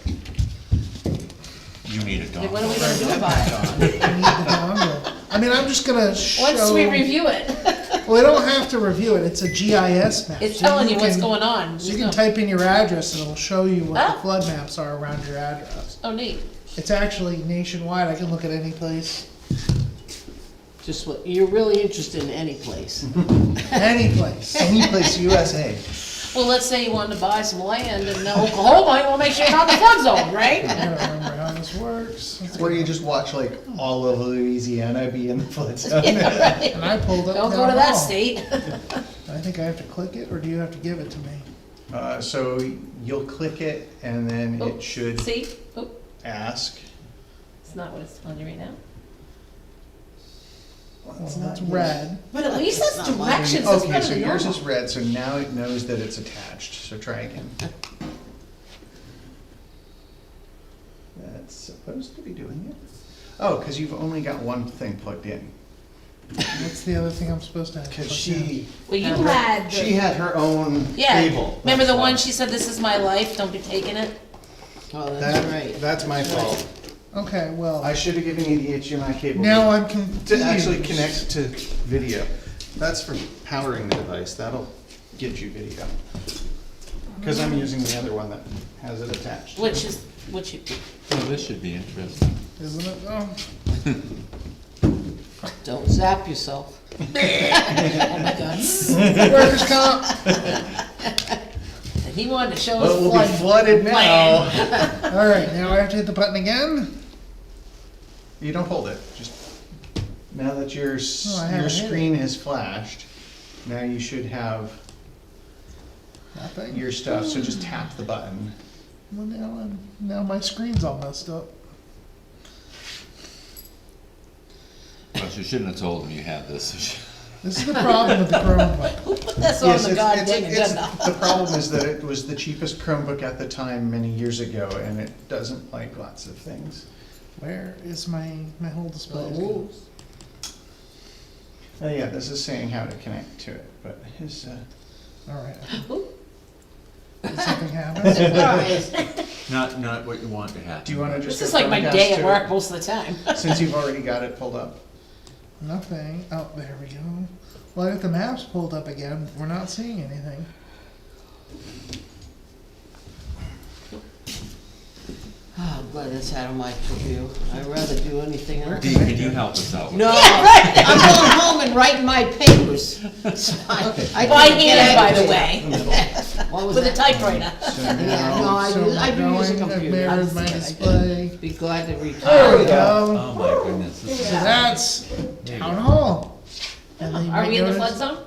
You need a dog.
What are we gonna do about it?
I need the dongle. I mean, I'm just gonna show.
Once we review it,
Well, we don't have to review it, it's a GIS map.
it's
so
telling you what's
can-
going on.
So you can type in your address and it'll show you what
Ah.
the flood maps are around your address.
Oh, neat.
It's actually nationwide, I can look at any place,
Just what, you're really interested in any place.
any place.
Any place USA.
Well, let's say you wanted to buy some land in Oklahoma, you wanna make sure you're not in the flood zone, right?
I don't remember how this works.
Or you just watch like all of Louisiana be in the flood zone.
And I pulled up
Don't go
town
to that
hall.
state.
I think I have to click it, or do you have to give it to me?
So you'll click it and then
Oh,
it should
See? Oh,
ask.
it's not what it's telling you right now.
Well, that's red.
But at least
It's
that's
not
directions, that's
Okay,
better
so
than
yours
normal.
is red, so now it knows that it's attached, so try again. That's supposed to be doing it. Oh, because you've only got one thing plugged in.
What's the other thing I'm supposed to have?
Because
plugged in?
she,
Well, you had
she
the,
had her own
yeah,
cable.
remember the
That's
one
why.
she said, this is my life, don't be taking it?
Oh, that's right.
That's my fault.
Okay, well,
I should have given you the HDMI cable.
now I'm confused.
To actually connect to video. That's for powering the device, that'll get you video. Because I'm using the other one that has it attached.
Which you,
Oh, this should be interesting.
Isn't it though?
Don't zap yourself.
oh my god.
Workers' comp.
And he wanted to show
Well,
his
we'll be
flood.
flooded now.
All right, now I have to hit the button again?
You don't hold it, just, now that your,
Oh, I haven't
your
hit
screen has flashed, now you should have
Nothing.
your stuff, so just tap the button.
Well, now my screen's all messed up.
Well, you shouldn't have told him you had this.
This is the problem with the Chromebook.
Who put this on
Yes,
the
it's-
goddamn
it's-
agenda?
The problem is that it was the cheapest Chromebook at the time many years ago, and it doesn't like lots of things.
Where is my whole display?
Oh.
Oh yeah, this is saying how to connect to it, but his,
All right.
Ooh.
Did something happen?
Surprise.
Not what you want to happen.
do you wanna
This
just
is
go
like my
Chromecast
day
to
at
it?
work most of the time.
Since you've already got it pulled up.
Nothing. Oh, there we go. Well, I got the maps pulled up again. We're not seeing anything.
Oh, I'm glad that's out of my purview. I'd rather do anything else.
Dee, can you help us out with
No,
that?
I'm going home and writing my papers. I
By
can't get
hand, by the
aggravated.
way,
What was
with a
that?
typewriter.
So
Yeah, no,
now,
I
So
do use a
I'm going, I've
computer.
mirrored my display.
Be glad to
There
retire.
we go.
Oh my goodness. This is-
So that's town hall. And then you
Are
may
we in the
go to-
flood zone?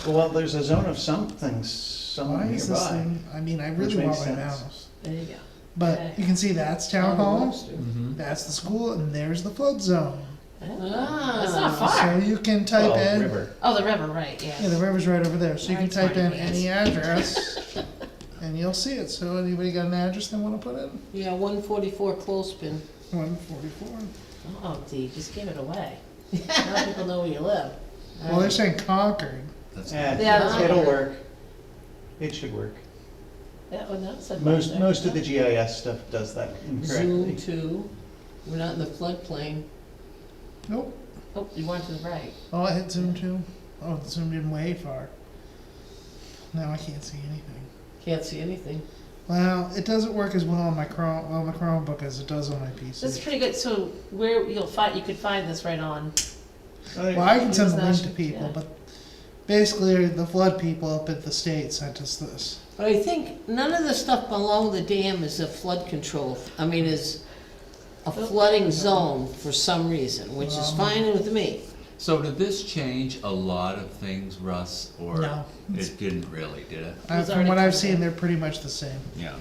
well, there's a zone of something
Why
somewhere
is this
nearby.
thing, I mean, I
Which
really
makes
want my
sense.
mouse.
There you go.
But
Okay.
you can see that's town hall,
Mhm.
that's the school, and there's the flood zone.
Ah, that's not
So
far.
you can type
Well,
in,
river.
Oh, the river, right,
yeah,
yeah.
the river's right over there, so you can
Alright,
type in
smart
any address, and you'll see it. So anybody got an address they wanna put in?
Yeah, 144 Clothespin.
144.
Oh, Dee, just give it away. Now people know where you live.
Well, they're saying Concord.
That's-
Yeah, that's
It'll
right.
work. It should work.
Yeah, well, that said
Most
right
of
there.
the GIS stuff does that
Zoom
incorrectly.
2. We're not in the floodplain.
Nope.
Oh, you went to the right.
Oh, I hit zoom too. Oh, it zoomed in way far. Now I can't see anything.
Can't see anything.
Well, it doesn't work as well on my Chromebook as it does on my PC.
That's pretty good, so where you could find this right on,
Well, I can send the link to
National-
people,
yeah.
but basically the flood people up at the state sent us this.
But I think none of the stuff below the dam is a flood control. I mean, is a flooding zone for some reason, which is fine with me.
So did this change a lot of things, Russ, or
No.
it didn't really, did it?
was
From
already
what I've
covered.
seen, they're pretty much the same.
Yeah.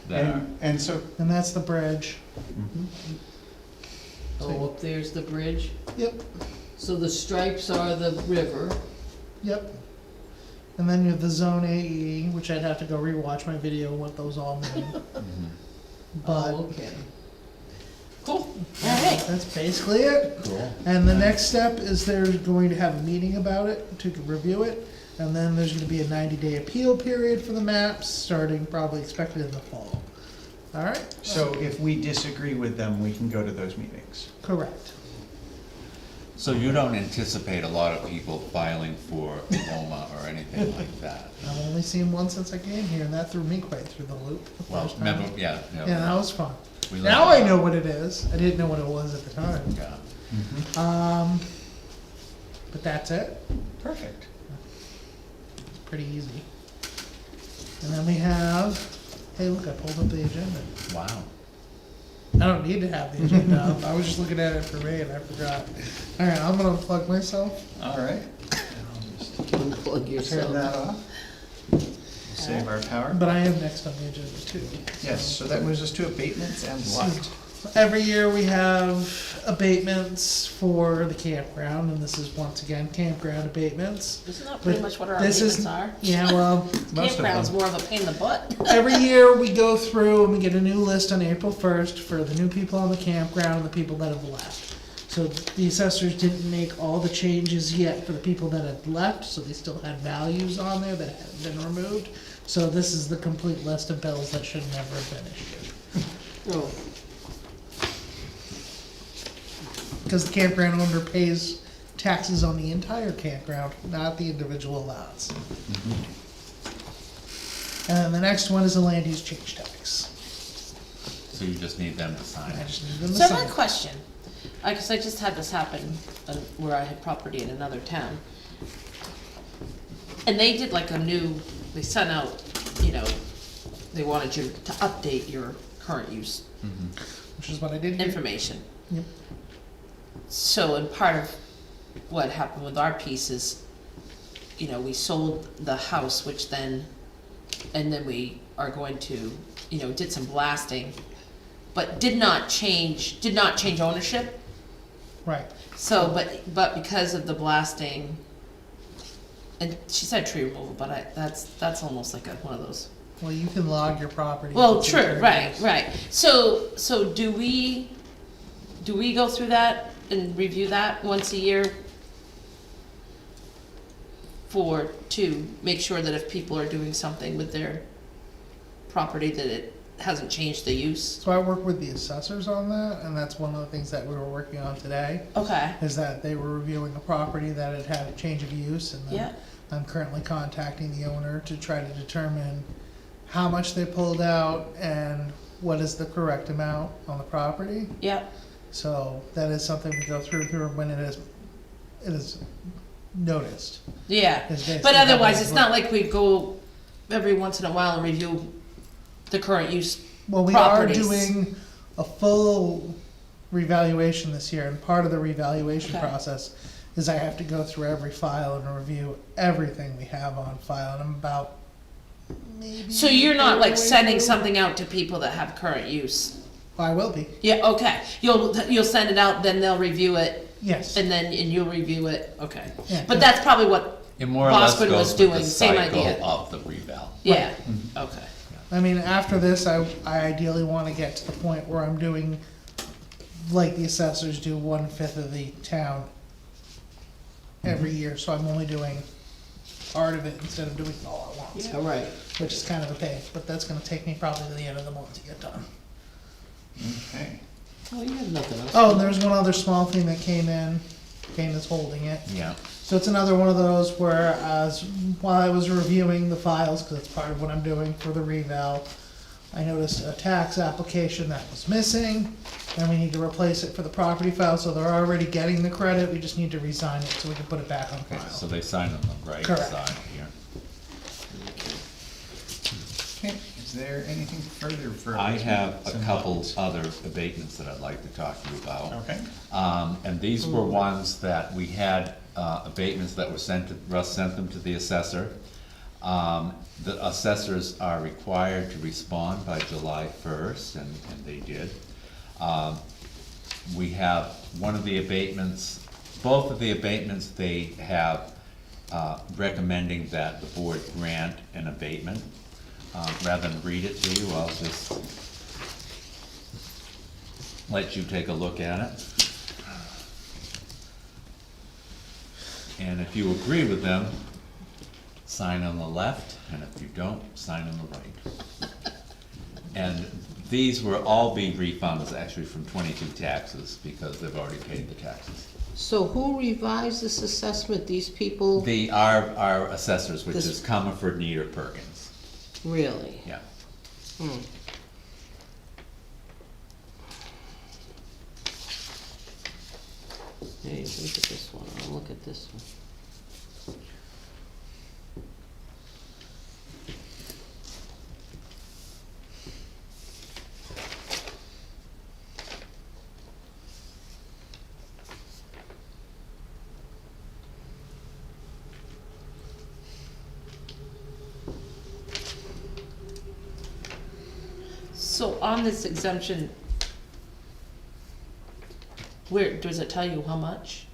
There.
And so,
And that's the bridge.
Oh, up there's the bridge.
Yep,
So the stripes are the river.
yep. And then you have the Zone AE, which I'd have to go rewatch my video what those all mean.
Mhm.
But
Oh, okay.
cool, alright.
that's basically it.
Cool.
And the next step is they're going to have a meeting about it to review it. And then there's gonna be a 90-day appeal period for the maps, starting probably expected in the fall. All right?
so if we disagree with them, we can go to those meetings.
Correct.
So you don't anticipate a lot of people filing for Loma or anything like that?
I've only seen one since I came here, and that threw me quite through the loop the
Well,
first time.
remember, yeah.
Yeah, that was fun.
We
Now
learned
I
about-
know what it is. I didn't know what it was at the time.
Yeah.
But that's it.
Perfect.
It's pretty easy. And then we have, hey, look, I pulled up the agenda.
Wow.
I don't need to have the agenda up. I was just looking at it for me and I forgot. All right, I'm gonna unplug myself.
All right. I'll just
Unplug
turn
yourself.
that off. Save our power.
But I am next on the agenda too.
Yes, so that moves us to abatements and what?
Every year we have abatements for the campground, and this is once again campground abatements.
Isn't that pretty
But
much what our
this is-
abatements are?
Yeah, well,
Most of
Campground's
them.
more of a pain in the butt.
every year we go through and we get a new list on April 1st for the new people on the campground and the people that have left. So the assessors didn't make all the changes yet for the people that had left, so they still had values on there that hadn't been removed. So this is the complete list of bills that should never have been issued.
Oh,
Because the campground owner pays taxes on the entire campground, not the individual lots. And the next one is a land use change tax.
So you just need them to sign
I
it?
just need them to
So I have
sign.
a question, cause I just had this happen where I had property in another town. And they did like they sent out, they wanted you to update your current use
Which is what I did here.
information.
Yep.
So, and part of what happened with our piece is, we sold the house, which then, and then we are going to, did some blasting, but did not change ownership.
Right.
So, but because of the blasting, and she said tree removal, but that's almost like one of those.
Well, you can log your property.
Well,
It's
true,
very
right,
nice.
right. So do we go through that and review that once a year? To make sure that if people are doing something with their property, that it hasn't changed the use?
So I work with the assessors on that, and that's one of the things that we were working on today,
Okay,
is that they were reviewing a property that had had a change of use, and
yeah,
then I'm currently contacting the owner to try to determine how much they pulled out and what is the correct amount on the property.
yeah,
So that is something we go through when it is noticed.
yeah.
Is basically
But
how
otherwise,
that
it's
works.
not like we go every once in a while and review the current use.
Well, we
properties.
are doing a full revaluation this year, and part of the revaluation
Okay.
process is I have to go through every file and review everything we have on file, and I'm about maybe.
So you're not like
halfway
sending
through.
something out to people that have current use?
I will be,
Yeah, okay. You'll send it out, then they'll review it,
yes.
and you'll review it, okay.
Yeah,
But that's probably what,
It more or less
Bosquen was
goes with
doing,
the
same
cycle
idea.
of the reval.
yeah, okay.
I mean, after this, I ideally wanna get to the point where I'm doing, like the assessors do, 1/5 of the town every year, so I'm only doing part of it instead of doing it all at once.
All right.
Which is kind of a pain, but that's gonna take me probably to the end of the month to get done.
Okay.
Oh, you have nothing else?
Oh, and there's one other small thing that came in, Kane is holding it.
Yeah.
So it's another one of those where, while I was reviewing the files, cause it's part of what I'm doing for the reval, I noticed a tax application that was missing, and we need to replace it for the property file, so they're already getting the credit, we just need to re-sign it so we can put it back on
Okay, so
file.
they sign on the right
Correct.
side here.
Okay, is there anything further for?
I have a
some
couple
buttons?
other abatements that I'd like to talk to you about.
Okay.
And these were ones that we had, abatements that were sent to, Russ sent them to the assessor. The assessors are required to respond by July first, and they did. We have one of the abatements, both of the abatements, they have, recommending that the board grant an abatement. Rather than read it to you, I'll just let you take a look at it. And if you agree with them, sign on the left, and if you don't, sign on the right. And these will all be refunds actually from 22 taxes, because they've already paid the taxes.
So who revised this assessment? These people?
Our assessors, which
This-
is Comerford, Nieder, Perkins,
Really?
yeah.
Hmm. Hey, look at this one, I'll look at this one.
So on this exemption, where, does it tell you how much?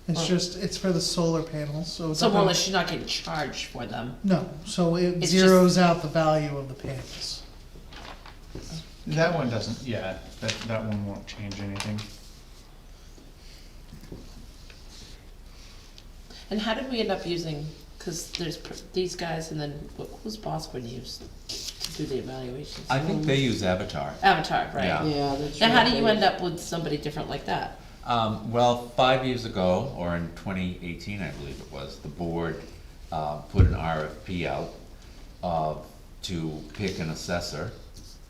It's just, it's for the solar panels, so it's.
So more or less, she's not getting charged for them.
No, so it
It's
zeroes out the value of the panels.
That one doesn't, yeah, that one won't change anything.
And how did we end up using, cause there's these guys and then, who's Bosquen used to do the evaluations?
I think they use Avatar.
Avatar, right?
Yeah.
Yeah, that's
Now,
right.
how do you end up with somebody different like that?
Well, 5 years ago, or in 2018, I believe it was, the board put an RFP out to pick an assessor,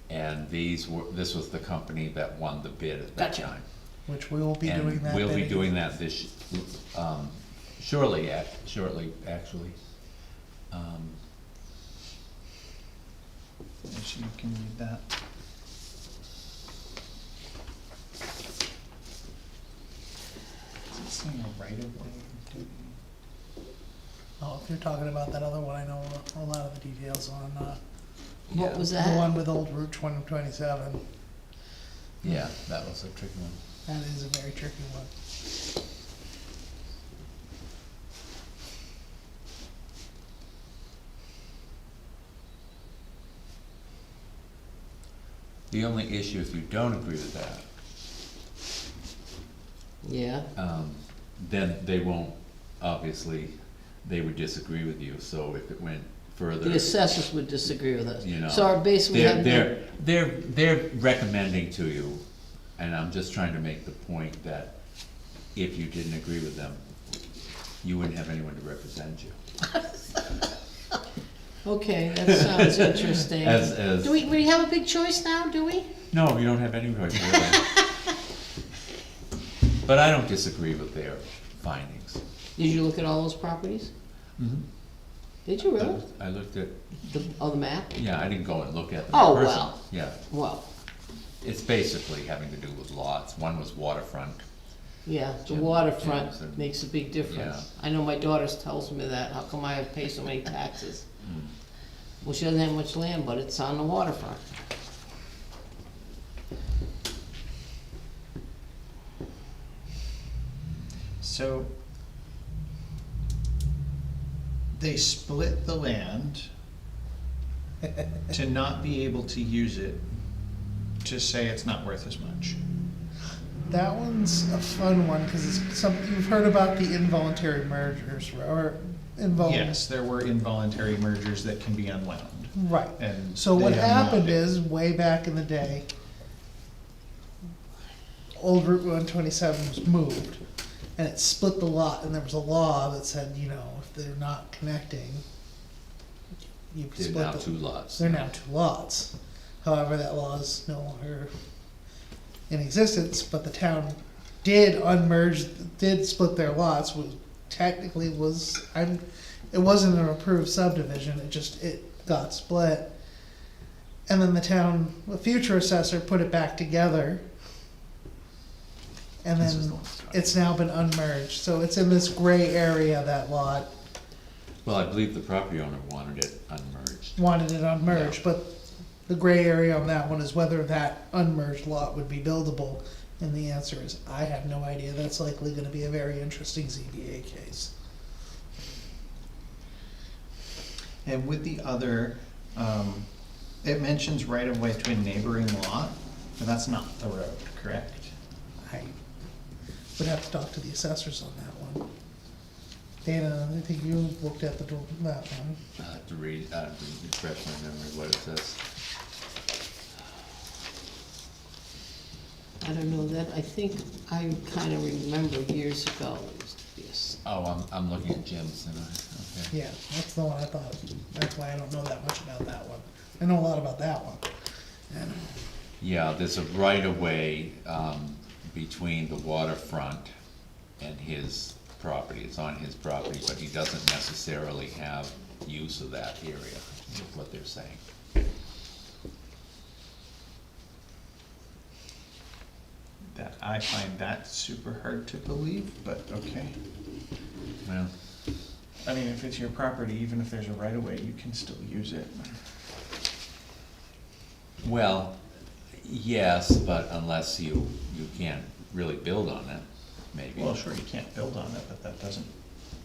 and this was the company that won the bid at that
Gotcha.
time.
Which we will be doing that.
And we'll be
bidding.
doing that shortly, actually.
If you can read that. Is it saying a right of way?
Oh, if you're talking about that other one, I know a lot of the details on,
What was
the
that?
one with Old Route 2027.
Yeah, that was a tricky one.
That is a very tricky one.
The only issue, if you don't agree with that,
Yeah,
then they won't, obviously, they would disagree with you, so if it went further.
the assessors would disagree with us.
You know,
So our basically have no.
they're recommending to you, and I'm just trying to make the point that if you didn't agree with them, you wouldn't have anyone to represent you.
Okay, that sounds interesting.
As-
Do we have a big choice now, do we?
No, you don't have any choice, really. But I don't disagree with their findings.
Did you look at all those properties?
Mhm.
Did you really?
I looked at,
The map?
yeah, I didn't go and look at them
Oh,
in person.
well.
Yeah,
Well,
it's basically having to do with lots. One was waterfront.
yeah, the
Jim-
waterfront
Jim's and-
makes a big difference.
Yeah.
I know my daughter tells me that, how come I have to pay so many taxes?
Mm.
Well, she doesn't have much land, but it's on the waterfront.
So they split the land to not be able to use it, to say it's not worth as much.
That one's a fun one, cause it's something, you've heard about the involuntary mergers, or
Yes, there were involuntary mergers that can be unwound.
Right.
And
So what
they have not
happened
been.
is, way back in the day, old Route 127 was moved, and it split the lot, and there was a law that said, you know, if they're not connecting, you can
They're
split
now
the.
two lots.
They're now two lots. However, that law is no longer in existence, but the town did split their lots, was, technically was, it wasn't an approved subdivision, it got split. And then the future assessor put it back together. And
This is
then
the one that's talking.
it's now been unmerged, so it's in this gray area, that lot,
Well, I believe the property owner wanted it unmerged.
wanted it unmerged,
Yeah.
but the gray area on that one is whether that unmerged lot would be buildable. And the answer is, I have no idea, that's likely gonna be a very interesting ZBA case.
And with the other, it mentions right of way to a neighboring lot, but that's not the road, correct?
I would have to talk to the assessors on that one. Dana, I think you looked at that one.
I have to read, to refresh my memory what it says.
I don't know that, I think I kinda remember years ago, it used to be a
Oh, I'm looking at Jim's, and okay.
Yeah, that's the one I thought, that's why I don't know that much about that one. I know a lot about that one. And
Yeah, there's a right-of-way, between the waterfront and his property. It's on his property, but he doesn't necessarily have use of that area, is what they're saying.
That, I find that super hard to believe, but okay.
Well,
I mean, if it's your property, even if there's a right of way, you can still use it.
well, yes, but unless you can't really build on it, maybe.
Well, sure, you can't build on it, but that doesn't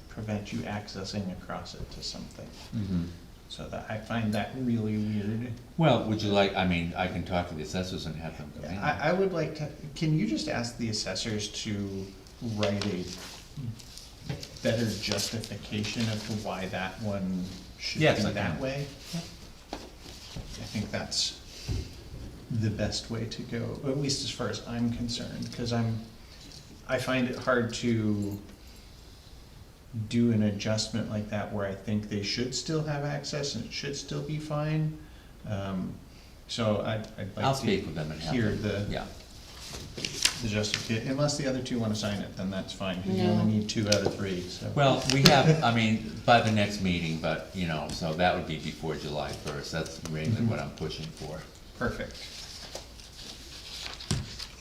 prevent you accessing across it to something.
Mhm.
So that, I find that really weird.
Well, would you like, I mean, I can talk to the assessors and have them come in.
I would like to, can you just ask the assessors to write a better justification as to why that one should be
Yes, I
that
can.
way? I think that's the best way to go, at least as far as I'm concerned, because I find it hard to do an adjustment like that where I think they should still have access and it should still be fine. So I'd
I'll
like
speak
to
with them and have
hear
them,
the
yeah.
justification, unless the other two wanna sign it, then that's fine, because you
No.
only need 2 out of 3, so.
Well, we have, I mean, by the next meeting, but, you know, so that would be before July first, that's really what I'm pushing for.
Perfect.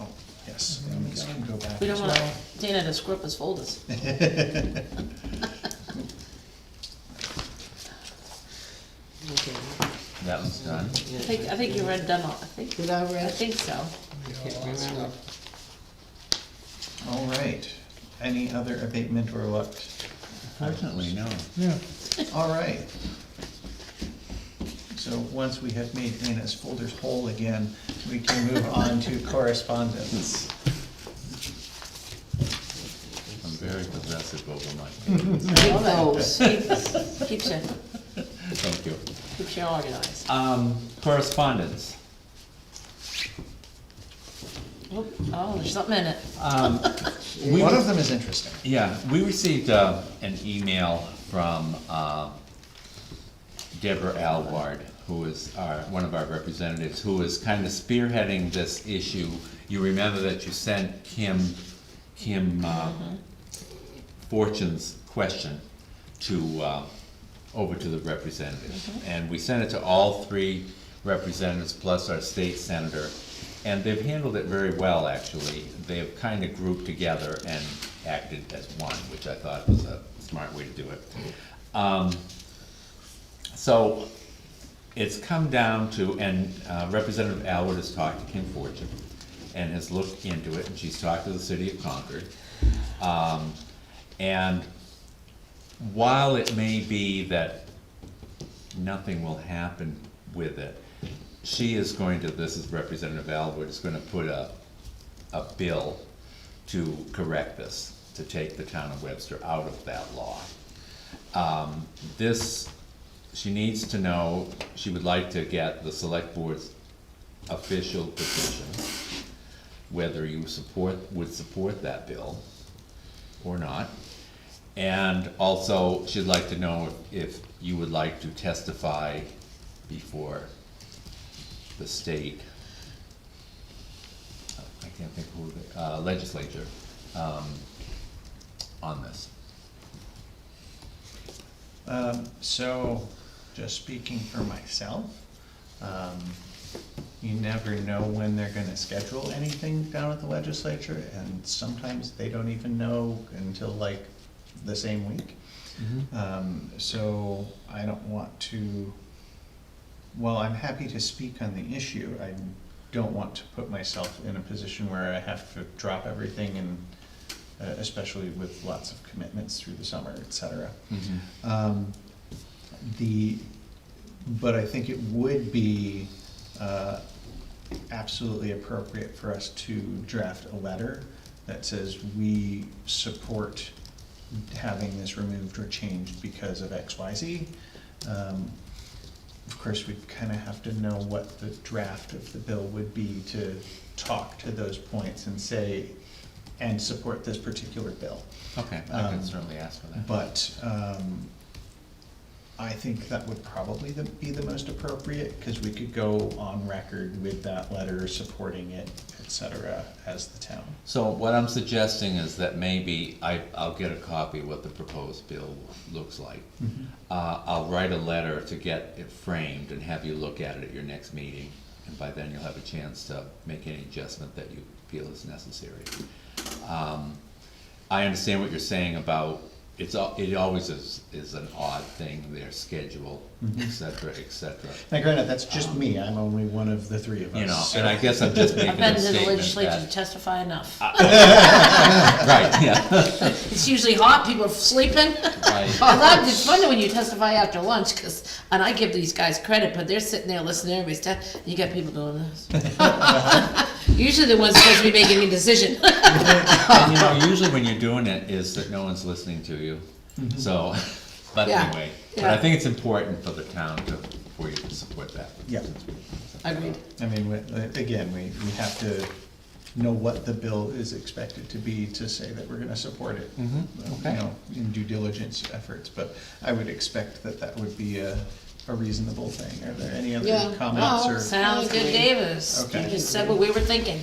Oh, yes, and this can go back
We
as
don't want
well.
Dana to screw up his folders. Okay.
That one's done.
I think you read done all, I think.
Did I read?
I think so. I can't remember.
All right. Any other abatement or what?
Fortunately, no.
Yeah.
All right. So once we have made Anna's folders whole again, we can move on to correspondence.
I'm very possessive over my papers.
Keep those, keeps you,
Thank you.
keeps you organized.
Correspondence.
Oh, there's something in it.
One of them is interesting.
Yeah, we received an email from Deborah Alward, who is one of our representatives, who is kind of spearheading this issue. You remember that you sent Kim Fortune's question over to the representatives. And we sent it to all three representatives plus our state senator. And they've handled it very well, actually. They've kind of grouped together and acted as one, which I thought was a smart way to do it. So it's come down to, and Representative Alward has talked to Kim Fortune and has looked into it, and she's talked to the city of Concord. And while it may be that nothing will happen with it, she is going to, this is Representative Alward, is going to put a bill to correct this, to take the town of Webster out of that law. She needs to know, she would like to get the select board's official position, whether you would support that bill or not. And also, she'd like to know if you would like to testify before the state, I can't think who, legislature, on this.
So, just speaking for myself, you never know when they're gonna schedule anything down at the legislature, and sometimes they don't even know until like the same week. So I don't want to, while I'm happy to speak on the issue, I don't want to put myself in a position where I have to drop everything, and especially with lots of commitments through the summer, et cetera. But I think it would be absolutely appropriate for us to draft a letter that says we support having this removed or changed because of X, Y, Z. Of course, we'd kind of have to know what the draft of the bill would be to talk to those points and say, and support this particular bill.
Okay, I can certainly ask for that.
But I think that would probably be the most appropriate, because we could go on record with that letter supporting it, et cetera, as the town.
So what I'm suggesting is that maybe I'll get a copy of what the proposed bill looks like. I'll write a letter to get it framed and have you look at it at your next meeting, and by then you'll have a chance to make any adjustment that you feel is necessary. I understand what you're saying about it always is an odd thing, their schedule, et cetera, et cetera.
Now granted, that's just me, I'm only one of the three of us.
You know,
so-
and I guess I'm just making
I've
a
been to the
statement
legislature to
that.
testify enough.
Right, yeah.
It's usually hot, people are sleeping.
Right.
Although it's funny when you testify after lunch, and I give these guys credit, but they're sitting there listening to everybody's and you got people doing this. Usually the ones supposed to be making a decision.
And you know, usually when you're doing it is that no one's listening to you, so, but
Yeah,
anyway. But I
yeah.
think it's important for the town for you to support that.
Yeah.
Agreed.
I mean, again, we have to know what the bill is expected to be to say that we're gonna support it. You know, in due diligence efforts, but I would expect that that would be a reasonable thing. Are there any other comments or?
Sounds good, Davis. You
Okay.
just said what we were thinking.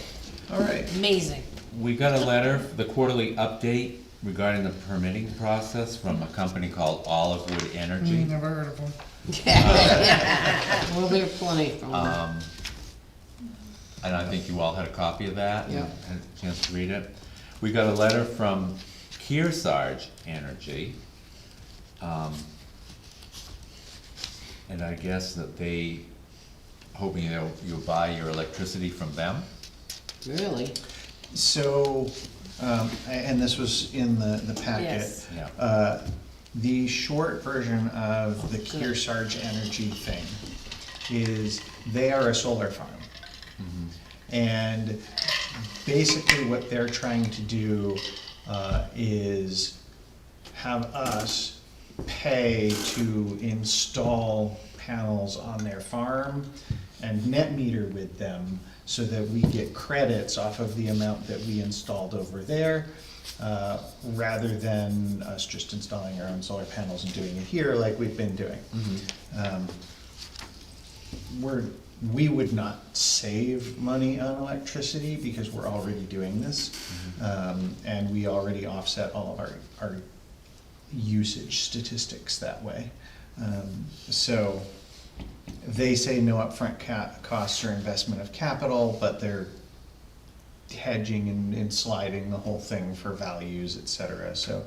All right.
Amazing.
We got a letter, the quarterly update regarding the permitting process from a company called Olivewood Energy.
Never heard of them.
Well, there are plenty from that.
And I think you all had a copy of that, and
Yeah.
had a chance to read it. We got a letter from Kearsarge Energy. And I guess that they, hoping you'll buy your electricity from them.
Really?
So, and this was in the packet.
Yes.
Yeah.
The short version of the Kearsarge Energy thing is they are a solar farm. And basically what they're trying to do is have us pay to install panels on their farm and net meter with them so that we get credits off of the amount that we installed over there, rather than us just installing our own solar panels and doing it here like we've been doing. We would not save money on electricity because we're already doing this. And we already offset all of our usage statistics that way. So they say no upfront costs or investment of capital, but they're hedging and sliding the whole thing for values, et cetera. So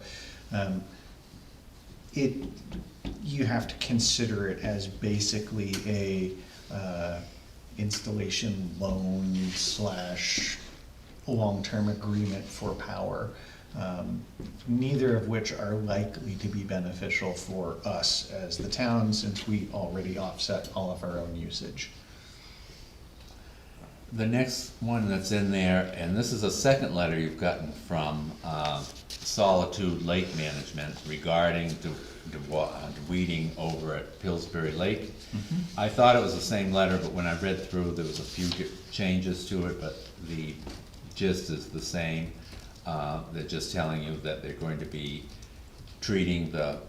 you have to consider it as basically a installation loan / long-term agreement for power, neither of which are likely to be beneficial for us as the town, since we already offset all of our own usage.
The next one that's in there, and this is a second letter you've gotten from Solitude Lake Management regarding the weeding over at Pillsbury Lake. I thought it was the same letter, but when I read through, there was a few changes to it, but the gist is the same. They're just telling you that they're going to be treating the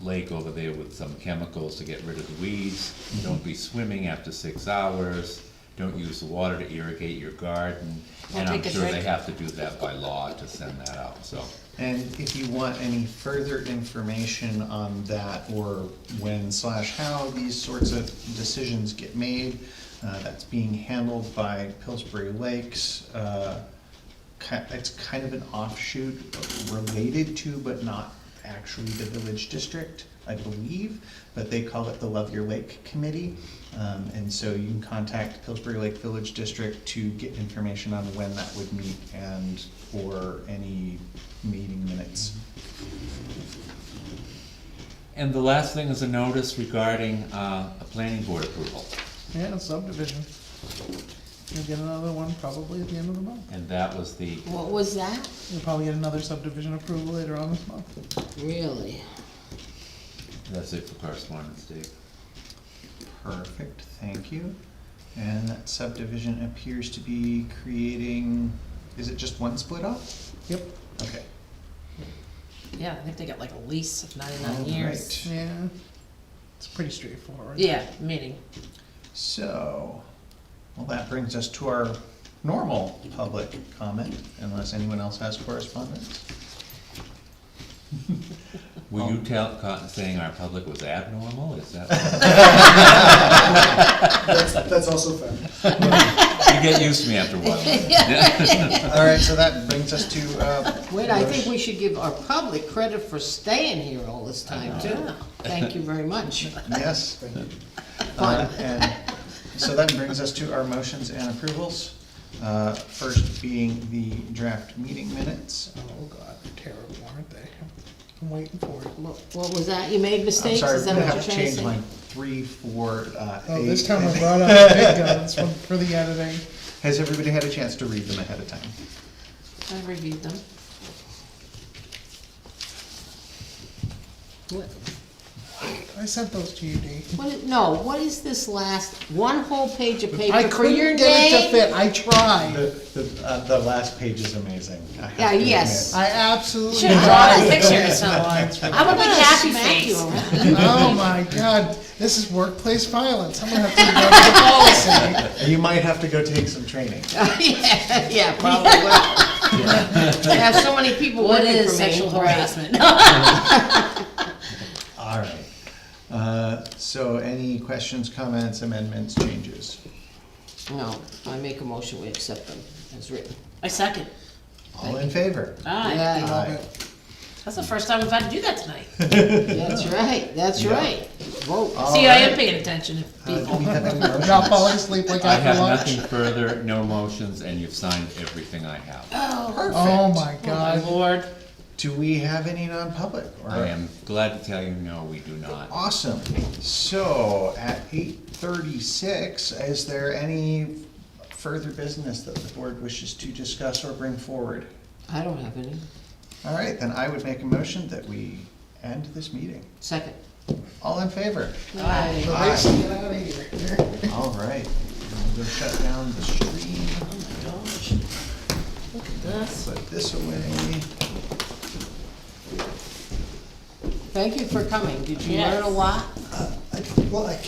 lake over there with some chemicals to get rid of the weeds. Don't be swimming after 6 hours. Don't use the water to irrigate your garden.
Don't
And I'm
take a
sure they
drink.
have to do that by law to send that out, so.
And if you want any further information on that, or when / how these sorts of decisions get made, that's being handled by Pillsbury Lakes. It's kind of an offshoot related to, but not actually the village district, I believe, but they call it the Love Your Lake Committee. And so you can contact Pillsbury Lake Village District to get information on when that would meet and for any meeting minutes.
And the last thing is a notice regarding a planning board approval.
Yeah, subdivision. You'll get another one probably at the end of the month.
And that was the,
What was that?
You'll probably get another subdivision approval later on this month.
Really?
that's it for correspondence, Dave.
Perfect, thank you. And that subdivision appears to be creating, is it just one split off?
Yep.
Okay.
Yeah, I think they got like a lease of 99
All
years.
right.
Yeah. It's pretty straightforward.
Yeah, meeting.
So, well, that brings us to our normal public comment, unless anyone else has correspondence.
Were you saying our public was abnormal, is that?
That's also fair.
You get used to me after a while.
All right, so that brings us to,
Wait, I think we should give our public credit for staying here all this time too.
Yeah.
Thank you very much.
yes.
Thank you.
And so that brings us to our motions and approvals. First being the draft meeting minutes.
Oh god, they're terrible, aren't they? I'm waiting for it.
What was that? You made
I'm
mistakes?
sorry,
Is that
I'm gonna
what
have
you're
to
trying to
change my
say?
3, 4, 8.
Oh, this time I brought out the big guns for the editing.
Has everybody had a chance to read them ahead of time?
I reviewed them.
What,
I sent those to you, Dee.
what is this last, one whole page of
I
paper for
couldn't
your
get it to
name?
fit, I tried.
The last page is amazing. I have
Yeah,
to
yes.
admit.
I absolutely
Should've drawn a
tried.
picture or something.
Lines for
I'm a big
that.
happy
Smack you
face.
around.
Oh my god, this is workplace violence. I'm gonna have to go to the policy.
You might have to go take some training.
Yeah, probably will. I have so many people
What
working
is
for me.
sexual harassment?
All right. So any questions, comments, amendments, changes?
No, I make a motion, we accept them as written.
I second.
All in favor?
Aye.
Yeah.
Love
Aye.
it.
That's the first time we've had to do that tonight.
That's right, that's
Yeah.
right. Vote.
All
See, I am
right.
paying attention to
Do we
people.
have any
Not
motions?
falling asleep like
I
after
have
lunch.
nothing further, no motions, and you've signed everything I have.
Perfect.
Oh my
Oh my
god.
lord.
Do we have any non-public? Or-
I am glad to tell you, no, we do not.
Awesome. So at 8:36, is there any further business that the board wishes to discuss or bring forward?
I don't have any.
All right, then I would make a motion that we end this meeting.
Second.
All in favor?
Aye.
Let's get out of here.
All right, we'll go shut down the stream,
Oh my gosh. Look at this.
put this away.
Thank you for coming. Did you
Yes.
learn a lot?
Well, I can